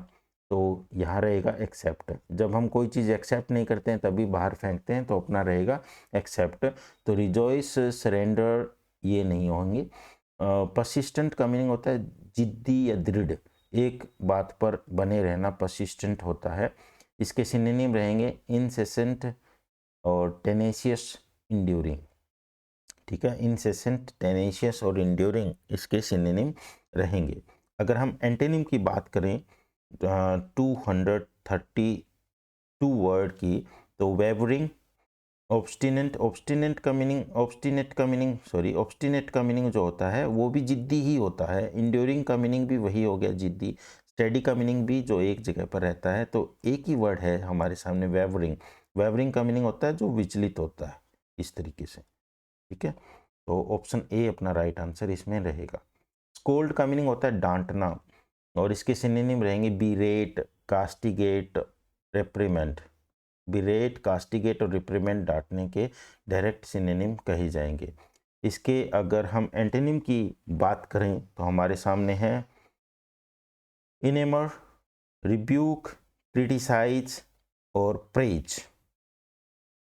तो यहाँ रहेगा एक्सेप्ट। जब हम कोई चीज़ एक्सेप्ट नहीं करते हैं तभी बाहर फेंकते हैं, तो अपना रहेगा एक्सेप्ट। तो रिजॉइस, सरेंडर ये नहीं होंगे। परसिस्टेंट का मीनिंग होता है जिद्दी या दृढ़, एक बात पर बने रहना परसिस्टेंट होता है। इसके सिनोनिम रहेंगे इनसेसेंट और टेनेशियस, इंड्यूरिंग। ठीक है। इनसेसेंट, टेनेशियस और इंड्यूरिंग इसके सिनोनिम रहेंगे। अगर हम एंटोनिम की बात करें 232 वर्ड की, तो वेवरिंग, ऑब्स्टिनेंट, ऑब्स्टिनेंट का मीनिंग जो होता है वो भी जिद्दी ही होता है। इंड्योरिंग का मीनिंग भी वही हो गया, जिद्दी। स्टेडी का मीनिंग भी जो एक जगह पर रहता है, तो एक ही वर्ड है हमारे सामने वेवरिंग। वेवरिंग का मीनिंग होता है जो विचलित होता है, इस तरीके से। ठीक है। तो ऑप्शन ए अपना राइट आंसर इसमें रहेगा। स्कोल्ड का मीनिंग होता है डांटना, और इसके सिनोनिम रहेंगे बिरेट, कास्टिगेट, रेप्रीमेंट। बिरेट, कास्टिगेट और रिप्रीमेंट डांटने के डायरेक्ट सिनोनिम कहे जाएंगे। इसके अगर हम एंटोनिम की बात करें तो हमारे सामने है इनेमर, रिब्यूक, क्रिटिसाइज और प्रेज,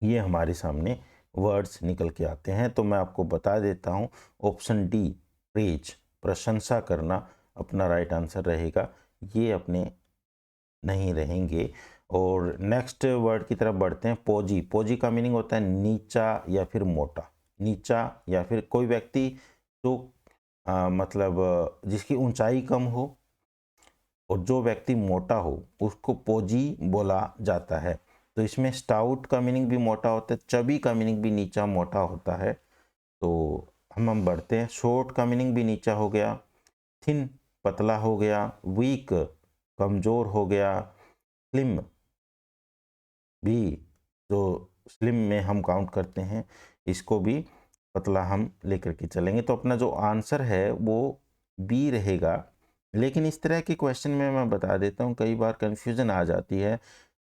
ये हमारे सामने वर्ड्स निकल के आते हैं। तो मैं आपको बता देता हूँ, ऑप्शन डी प्रेज, प्रशंसा करना अपना राइट आंसर रहेगा। ये अपने नहीं रहेंगे। और नेक्स्ट वर्ड की तरफ बढ़ते हैं, पोजी। पोजी का मीनिंग होता है नीचा या फिर मोटा। नीचा या फिर कोई व्यक्ति जो मतलब जिसकी ऊंचाई कम हो और जो व्यक्ति मोटा हो उसको पोजी बोला जाता है। तो इसमें स्टाउट का मीनिंग भी मोटा होता है, चबी का मीनिंग भी नीचा मोटा होता है। तो हम बढ़ते हैं, शॉर्ट का मीनिंग भी नीचा हो गया, थिन पतला हो गया, वीक कमजोर हो गया, स्लिम भी जो स्लिम में हम काउंट करते हैं इसको भी पतला हम लेकर के चलेंगे। तो अपना जो आंसर है वो बी रहेगा। लेकिन इस तरह के क्वेश्चन में मैं बता देता हूँ कई बार कंफ्यूजन आ जाती है,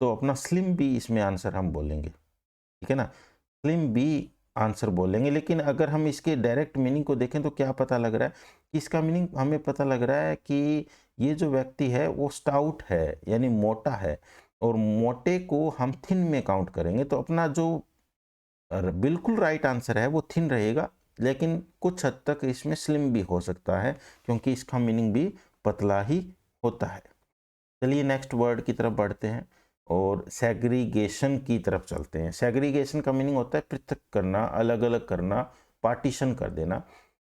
तो अपना स्लिम बी इसमें आंसर हम बोलेंगे, ठीक है ना, स्लिम बी आंसर बोलेंगे। लेकिन अगर हम इसके डायरेक्ट मीनिंग को देखें तो क्या पता लग रहा है कि इसका मीनिंग हमें पता लग रहा है कि ये जो व्यक्ति है वो स्टाउट है यानी मोटा है, और मोटे को हम थिन में काउंट करेंगे। तो अपना जो बिल्कुल राइट आंसर है वो थिन रहेगा, लेकिन कुछ हद तक इसमें स्लिम भी हो सकता है क्योंकि इसका मीनिंग भी पतला ही होता है। चलिए नेक्स्ट वर्ड की तरफ बढ़ते हैं और सेग्रीगेशन की तरफ चलते हैं। सेग्रीगेशन का मीनिंग होता है पृथक करना, अलग अलग करना, पार्टीशन कर देना,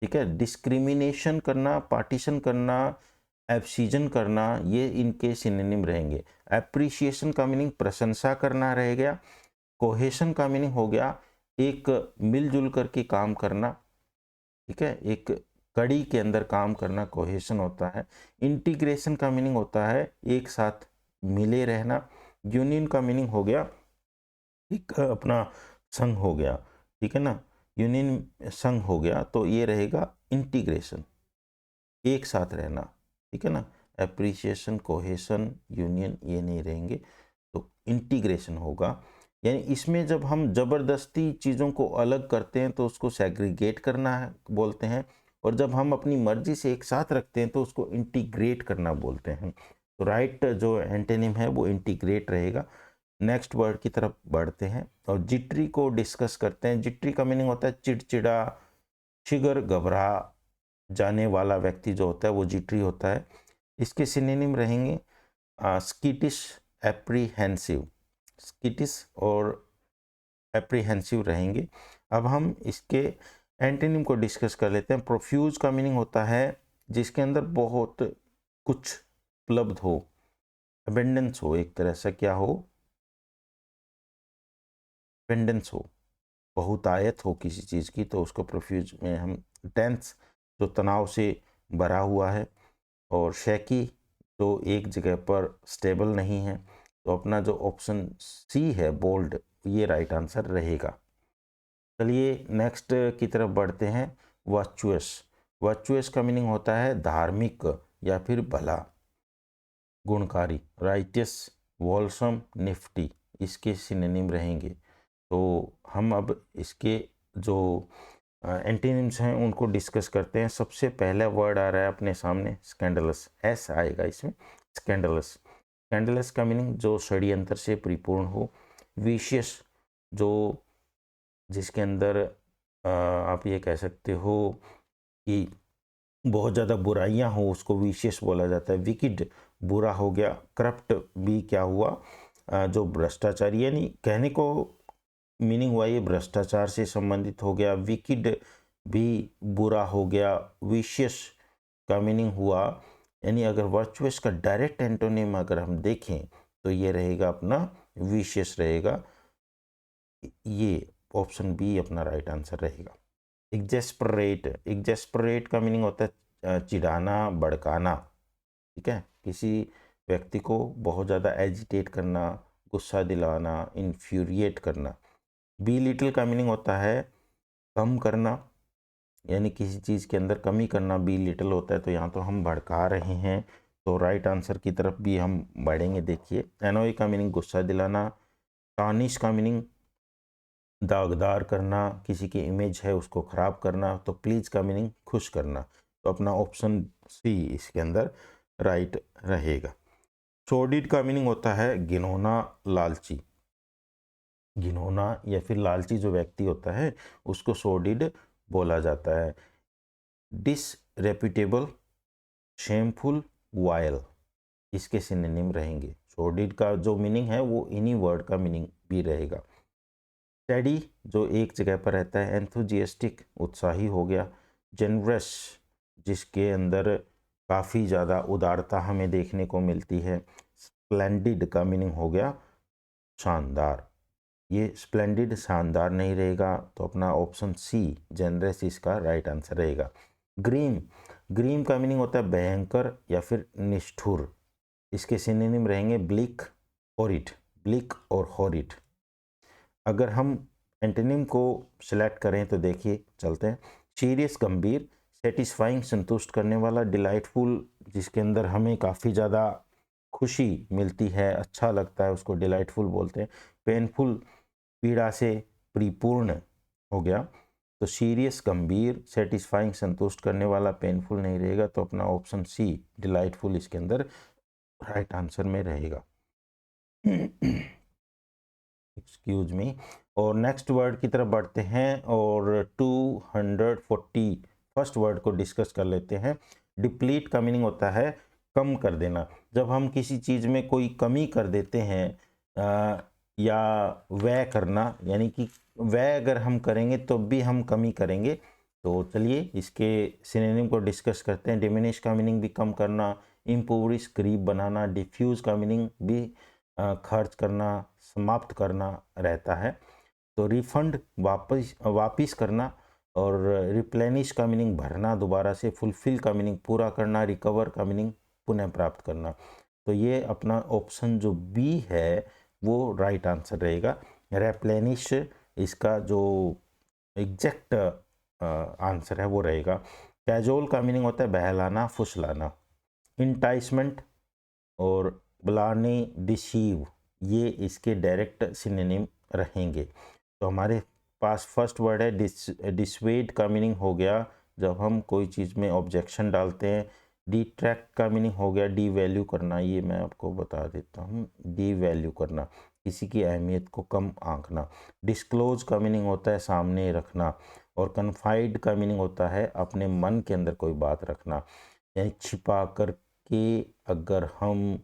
ठीक है। डिस्क्रिमिनेशन करना, पार्टीशन करना, एब्सीजन करना, ये इनके सिनोनिम रहेंगे। एप्रिसिएशन का मीनिंग प्रशंसा करना रह गया। कोहेशन का मीनिंग हो गया एक मिलजुल करके काम करना, ठीक है, एक कड़ी के अंदर काम करना कोहेशन होता है। इंटीग्रेशन का मीनिंग होता है एक साथ मिले रहना। यूनियन का मीनिंग हो गया एक अपना संघ हो गया, ठीक है ना, यूनियन संघ हो गया। तो ये रहेगा इंटीग्रेशन, एक साथ रहना, ठीक है ना। एप्रिसिएशन, कोहेशन, यूनियन ये नहीं रहेंगे, तो इंटीग्रेशन होगा। यानी इसमें जब हम जबरदस्ती चीज़ों को अलग करते हैं तो उसको सेग्रीगेट करना है बोलते हैं, और जब हम अपनी मर्जी से एक साथ रखते हैं तो उसको इंटीग्रेट करना बोलते हैं। तो राइट जो एंटेनिम है वो इंटीग्रेट रहेगा। नेक्स्ट वर्ड की तरफ बढ़ते हैं और जिट्री को डिस्कस करते हैं। जिट्री का मीनिंग होता है चिड़चिड़ा, शिगर, घबरा जाने वाला व्यक्ति जो होता है वो जिट्री होता है। इसके सिनोनिम रहेंगे स्कीटिश, एप्रीहेंसिव, स्कीटिश और एप्रीहेंसिव रहेंगे। अब हम इसके एंटोनिम को डिस्कस कर लेते हैं। प्रोफ्यूज का मीनिंग होता है जिसके अंदर बहुत कुछ उपलब्ध हो, अबेंडेंस हो, एक तरह से क्या हो, अबेंडेंस हो, बहुतायत हो किसी चीज़ की, तो उसको प्रोफ्यूज में हम टेंस जो तनाव से भरा हुआ है, और शैकी जो एक जगह पर स्टेबल नहीं है। तो अपना जो ऑप्शन सी है बोल्ड, ये राइट आंसर रहेगा। चलिए नेक्स्ट की तरफ बढ़ते हैं। वर्चुअस। वर्चुअस का मीनिंग होता है धार्मिक या फिर भला, गुणकारी। राइटियस, वॉलसम, निफ्टी इसके सिनोनिम रहेंगे। तो हम अब इसके जो एंटीनिम्स हैं उनको डिस्कस करते हैं। सबसे पहला वर्ड आ रहा है अपने सामने स्कैंडलस, एस आएगा इसमें, स्कैंडलस। स्कैंडलस का मीनिंग जो षड्यंत्र से परिपूर्ण हो। विशियस जो जिसके अंदर आप ये कह सकते हो कि बहुत ज़्यादा बुराइयां हो उसको विशियस बोला जाता है। विकिड बुरा हो गया। करप्ट भी क्या हुआ, जो भ्रष्टाचारी, यानी कहने को मीनिंग हुआ ये भ्रष्टाचार से संबंधित हो गया। विकिड भी बुरा हो गया। विशियस का मीनिंग हुआ, यानी अगर वर्चुअस का डायरेक्ट एंटोनिम अगर हम देखें तो ये रहेगा अपना विशियस रहेगा। ये ऑप्शन बी अपना राइट आंसर रहेगा। एग्जेस्परेट, एग्जेस्परेट का मीनिंग होता है चिढ़ाना, भड़काना, ठीक है, किसी व्यक्ति को बहुत ज़्यादा एजिटेट करना, गुस्सा दिलाना, इन्फ्यूरिएट करना। बी लिटिल का मीनिंग होता है कम करना, यानी किसी चीज़ के अंदर कमी करना, बी लिटिल होता है। तो यहाँ तो हम भड़का रहे हैं, तो राइट आंसर की तरफ भी हम बढ़ेंगे। देखिए एनोई का मीनिंग गुस्सा दिलाना। टार्निश का मीनिंग दागदार करना, किसी की इमेज है उसको ख़राब करना। तो प्लीज़ का मीनिंग खुश करना। तो अपना ऑप्शन सी इसके अंदर राइट रहेगा। सॉर्डिड का मीनिंग होता है घिनौना, लालची। घिनौना या फिर लालची जो व्यक्ति होता है उसको सॉर्डिड बोला जाता है। डिसरेप्यूटेबल, शेमफुल, वायल इसके सिनोनिम रहेंगे। सॉर्डिड का जो मीनिंग है वो इन्हीं वर्ड का मीनिंग भी रहेगा। स्टेडी जो एक जगह पर रहता है। एंथुजियास्टिक उत्साही हो गया। जेनरस जिसके अंदर काफ़ी ज़्यादा उदारता हमें देखने को मिलती है। स्प्लेंडिड का मीनिंग हो गया शानदार। ये स्प्लेंडिड शानदार नहीं रहेगा, तो अपना ऑप्शन सी जेनरस इसका राइट आंसर रहेगा। ग्रीम, ग्रीम का मीनिंग होता है भयंकर या फिर निष्ठुर। इसके सिनोनिम रहेंगे ब्लिक, हॉरिड, ब्लिक और हॉरिड। अगर हम एंटोनिम को सिलेक्ट करें तो देखिए चलते हैं। सीरियस गंभीर, सेटिस्फाइंग संतुष्ट करने वाला, डिलाइटफुल जिसके अंदर हमें काफ़ी ज़्यादा खुशी मिलती है, अच्छा लगता है, उसको डिलाइटफुल बोलते हैं। पेनफुल पीड़ा से परिपूर्ण हो गया। तो सीरियस गंभीर, सेटिस्फाइंग संतुष्ट करने वाला, पेनफुल नहीं रहेगा, तो अपना ऑप्शन सी डिलाइटफुल इसके अंदर राइट आंसर में रहेगा। Excuse me. और नेक्स्ट वर्ड की तरफ बढ़ते हैं और 240 फर्स्ट वर्ड को डिस्कस कर लेते हैं। डिप्लीट का मीनिंग होता है कम कर देना। जब हम किसी चीज़ में कोई कमी कर देते हैं या व्यय करना, यानी कि व्यय अगर हम करेंगे तो भी हम कमी करेंगे। तो चलिए इसके सिनोनिम को डिस्कस करते हैं। डिमिनिश का मीनिंग भी कम करना, इम्पोवरिश गरीब बनाना, डिफ्यूज का मीनिंग भी खर्च करना, समाप्त करना रहता है। तो रिफंड वापस करना, और रिप्लेनिश का मीनिंग भरना दोबारा से, फुलफिल का मीनिंग पूरा करना, रिकवर का मीनिंग पुनः प्राप्त करना। तो ये अपना ऑप्शन जो बी है वो राइट आंसर रहेगा। रिप्लेनिश इसका जो एग्जैक्ट आंसर है वो रहेगा। कैजुअल का मीनिंग होता है बहलाना, फुसलाना। इंटाइसमेंट और ब्लानी, डिसीव, ये इसके डायरेक्ट सिनोनिम रहेंगे। तो हमारे पास फर्स्ट वर्ड है डिसवेड का मीनिंग हो गया जब हम कोई चीज़ में ऑब्जेक्शन डालते हैं। डिट्रैक्ट का मीनिंग हो गया डी वैल्यू करना, ये मैं आपको बता देता हूँ, डी वैल्यू करना, किसी की अहमियत को कम आंकना। डिस्क्लोज का मीनिंग होता है सामने रखना। और कन्फाइड का मीनिंग होता है अपने मन के अंदर कोई बात रखना, यानी छिपा करके अगर हम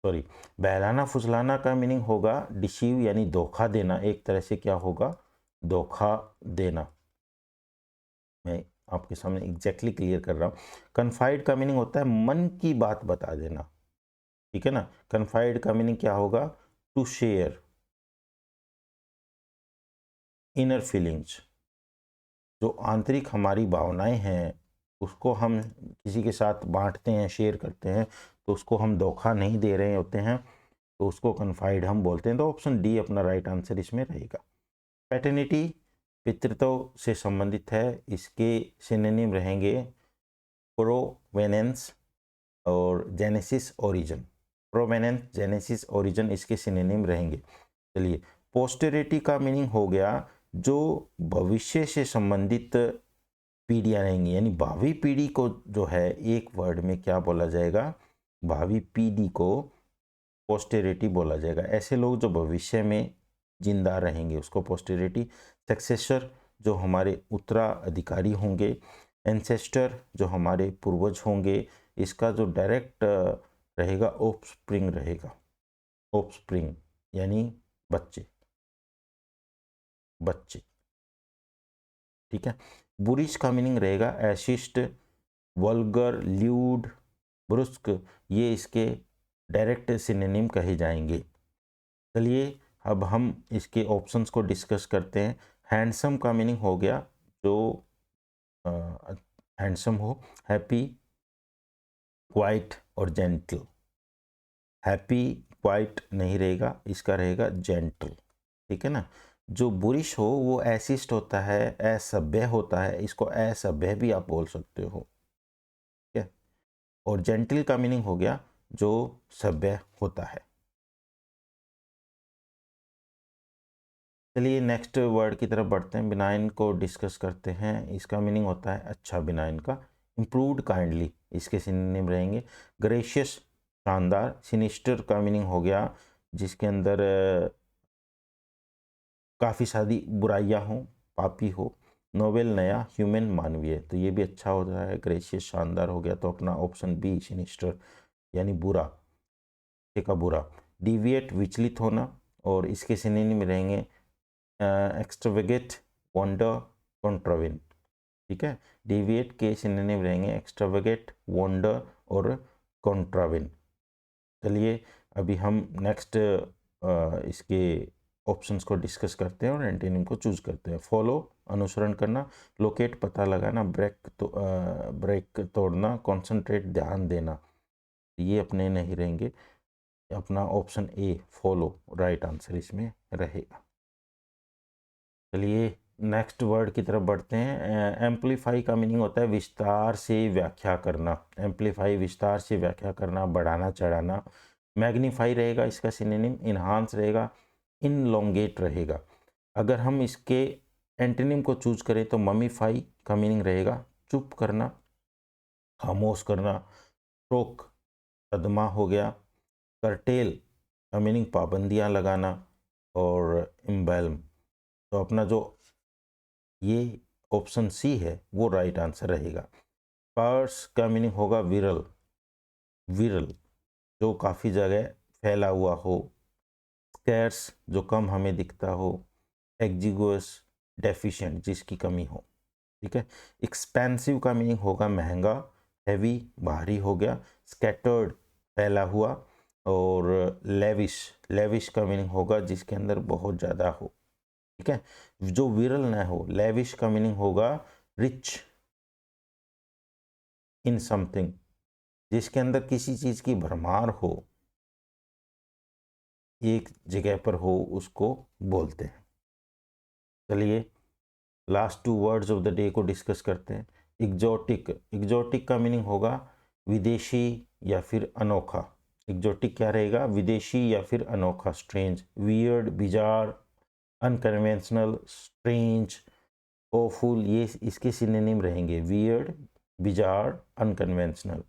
बहलाना फुसलाना का मीनिंग होगा डिसीव, यानी धोखा देना। एक तरह से क्या होगा, धोखा देना। मैं आपके सामने एग्जैक्टली क्लियर कर रहा हूँ। कन्फाइड का मीनिंग होता है मन की बात बता देना, ठीक है ना। कन्फाइड का मीनिंग क्या होगा, टू शेयर इनर फीलिंग्स। जो आंतरिक हमारी भावनाएं हैं उसको हम किसी के साथ बांटते हैं, शेयर करते हैं, तो उसको हम धोखा नहीं दे रहे होते हैं, तो उसको कन्फाइड हम बोलते हैं। तो ऑप्शन डी अपना राइट आंसर इसमें रहेगा। पैटर्निटी पितृत्व से संबंधित है, इसके सिनोनिम रहेंगे प्रोवेनेंस और जेनेसिस ओरिजिन। प्रोवेनेंस, जेनेसिस, ओरिजिन इसके सिनोनिम रहेंगे। चलिए, पोस्टेरिटी का मीनिंग हो गया जो भविष्य से संबंधित पीढ़ियाँ रहेंगी, यानी भावी पीढ़ी को जो है एक वर्ड में क्या बोला जाएगा, भावी पीढ़ी को पोस्टेरिटी बोला जाएगा। ऐसे लोग जो भविष्य में जिंदा रहेंगे उसको पोस्टेरिटी। सक्सेसर जो हमारे उत्तराधिकारी होंगे। एंसेस्टर जो हमारे पूर्वज होंगे। इसका जो डायरेक्ट रहेगा ऑफस्प्रिंग रहेगा। ऑफस्प्रिंग यानी बच्चे, बच्चे, ठीक है। बुरिश का मीनिंग रहेगा एसिस्ट, वल्गर, ल्यूड, ब्रुस्क, ये इसके डायरेक्ट सिनोनिम कहे जाएंगे। चलिए अब हम इसके ऑप्शंस को डिस्कस करते हैं। हैंडसम का मीनिंग हो गया जो हैंडसम हो। हैप्पी, क्वाइट और जेंटल। हैप्पी, क्वाइट नहीं रहेगा, इसका रहेगा जेंटल, ठीक है ना। जो बुरिश हो वो एसिस्ट होता है, असभ्य होता है, इसको असभ्य भी आप बोल सकते हो, ठीक है। और जेंटल का मीनिंग हो गया जो सभ्य होता है। चलिए नेक्स्ट वर्ड की तरफ बढ़ते हैं। बिनाइन को डिस्कस करते हैं। इसका मीनिंग होता है अच्छा, बिनाइन का। इम्प्रूव्ड, काइंडली, इसके सिनोनिम रहेंगे। ग्रेशियस, शानदार। सिनिस्टर का मीनिंग हो गया जिसके अंदर काफ़ी सारी बुराइयाँ हों, पापी हो। नोबेल नया, ह्यूमन मानवीय, तो ये भी अच्छा होता है। ग्रेशियस शानदार हो गया, तो अपना ऑप्शन बी सिनिस्टर यानी बुरा, का बुरा। डिविएट विचलित होना, और इसके सिनोनिम रहेंगे एक्स्ट्रावेगेट, वंडर, कॉन्ट्रावेन। ठीक है, डिविएट के सिनोनिम रहेंगे एक्स्ट्रावेगेट, वंडर और कॉन्ट्रावेन। चलिए अभी हम नेक्स्ट इसके ऑप्शंस को डिस्कस करते हैं और एंटीनिम को चूज करते हैं। फॉलो, अनुसरण करना। लोकेट, पता लगाना। ब्रेक तोड़ना। कॉन्सेंट्रेट, ध्यान देना। ये अपने नहीं रहेंगे, अपना option A follow right answer इसमें रहेगा। चलिए नेक्स्ट वर्ड की तरफ बढ़ते हैं। एम्पलीफाई का मीनिंग होता है विस्तार से व्याख्या करना। एम्पलीफाई विस्तार से व्याख्या करना, बढ़ाना, चढ़ाना। मैग्नीफाई रहेगा इसका सिनोनिम, इन्हांस रहेगा, इनलोंगेट रहेगा। अगर हम इसके एंटोनिम को चूज करें तो ममीफाई का मीनिंग रहेगा चुप करना, खामोश करना। शोक, सदमा हो गया। करटेल का मीनिंग पाबंदियां लगाना, और इम्बैल्म, तो अपना जो ये ऑप्शन सी है वो राइट आंसर रहेगा। पार्स का मीनिंग होगा विरल, विरल जो काफ़ी जगह फैला हुआ हो। स्कैर्स जो कम हमें दिखता हो। एग्जिगुअस, डेफिशिएंट जिसकी कमी हो। ठीक है। एक्सपेंसिव का मीनिंग होगा महंगा, हैवी भारी हो गया। स्कैटर्ड फैला हुआ, और लेविश, लेविश का मीनिंग होगा जिसके अंदर बहुत ज़्यादा हो। ठीक है, जो विरल ना हो। लेविश का मीनिंग होगा रिच इन समथिंग, जिसके अंदर किसी चीज़ की भरमार हो, एक जगह पर हो, उसको बोलते हैं। चलिए last two words of the day को डिस्कस करते हैं। एग्जॉटिक, एग्जॉटिक का मीनिंग होगा विदेशी या फिर अनोखा। एग्जॉटिक क्या रहेगा, विदेशी या फिर अनोखा। Strange, weird, bizarre, unconventional, strange, awful, ये इसके सिनोनिम रहेंगे, वियर्ड, बिजार, अनकन्वेंशनल।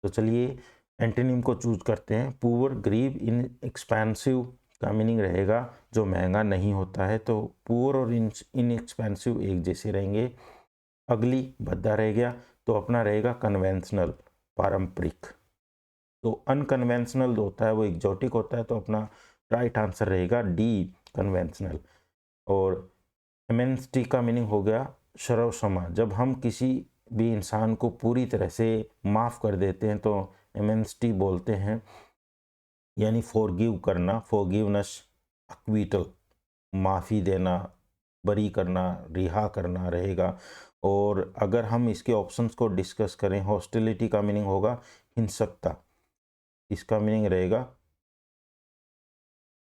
तो चलिए एंटोनिम को चूज करते हैं। पुअर, गरीब, इन एक्सपेंसिव का मीनिंग रहेगा जो महंगा नहीं होता है, तो पुअर और इन एक्सपेंसिव एक जैसे रहेंगे। अगली, भद्दा रह गया, तो अपना रहेगा कन्वेंशनल, पारंपरिक। तो अनकन्वेंशनल जो होता है वो एग्जॉटिक होता है, तो अपना राइट आंसर रहेगा डी, कन्वेंशनल। और इमेंसिटी का मीनिंग हो गया सर्वसमा। जब हम किसी भी इंसान को पूरी तरह से माफ़ कर देते हैं तो इमेंसिटी बोलते हैं, यानी फॉरगिव करना, फॉरगिवनेस, अक्विटल, माफ़ी देना, बरी करना, रिहा करना रहेगा। और अगर हम इसके ऑप्शंस को डिस्कस करें, हॉस्टिलिटी का मीनिंग होगा हिंसकता, इसका मीनिंग रहेगा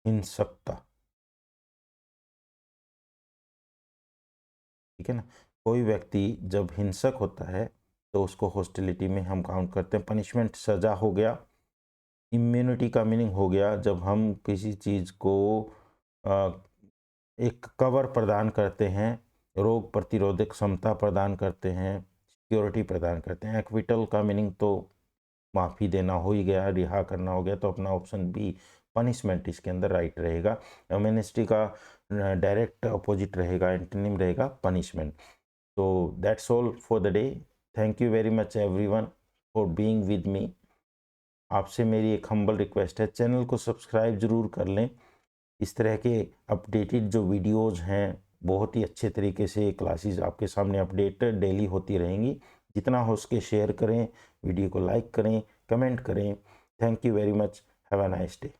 हिंसकता। ठीक है ना, कोई व्यक्ति जब हिंसक होता है तो उसको हॉस्टिलिटी में हम काउंट करते हैं। पनिशमेंट, सज़ा हो गया। इम्यूनिटी का मीनिंग हो गया जब हम किसी चीज़ को एक कवर प्रदान करते हैं, रोग प्रतिरोधक क्षमता प्रदान करते हैं, सिक्योरिटी प्रदान करते हैं। एक्विटल का मीनिंग तो माफ़ी देना हो ही गया, रिहा करना हो गया, तो अपना ऑप्शन बी, पनिशमेंट, इसके अंदर राइट रहेगा। एमेनेस्टी का डायरेक्ट अपोजिट रहेगा, एंटोनिम रहेगा पनिशमेंट। तो that's all for the day. Thank you very much everyone for being with me. आपसे मेरी एक हम्बल रिक्वेस्ट है, चैनल को सब्सक्राइब ज़रूर कर लें। इस तरह के अपडेटेड जो वीडियोज़ हैं, बहुत ही अच्छे तरीके से क्लासेस आपके सामने अपडेटेड डेली होती रहेंगी। जितना हो सके शेयर करें, वीडियो को लाइक करें, कमेंट करें। Thank you very much, have a nice day.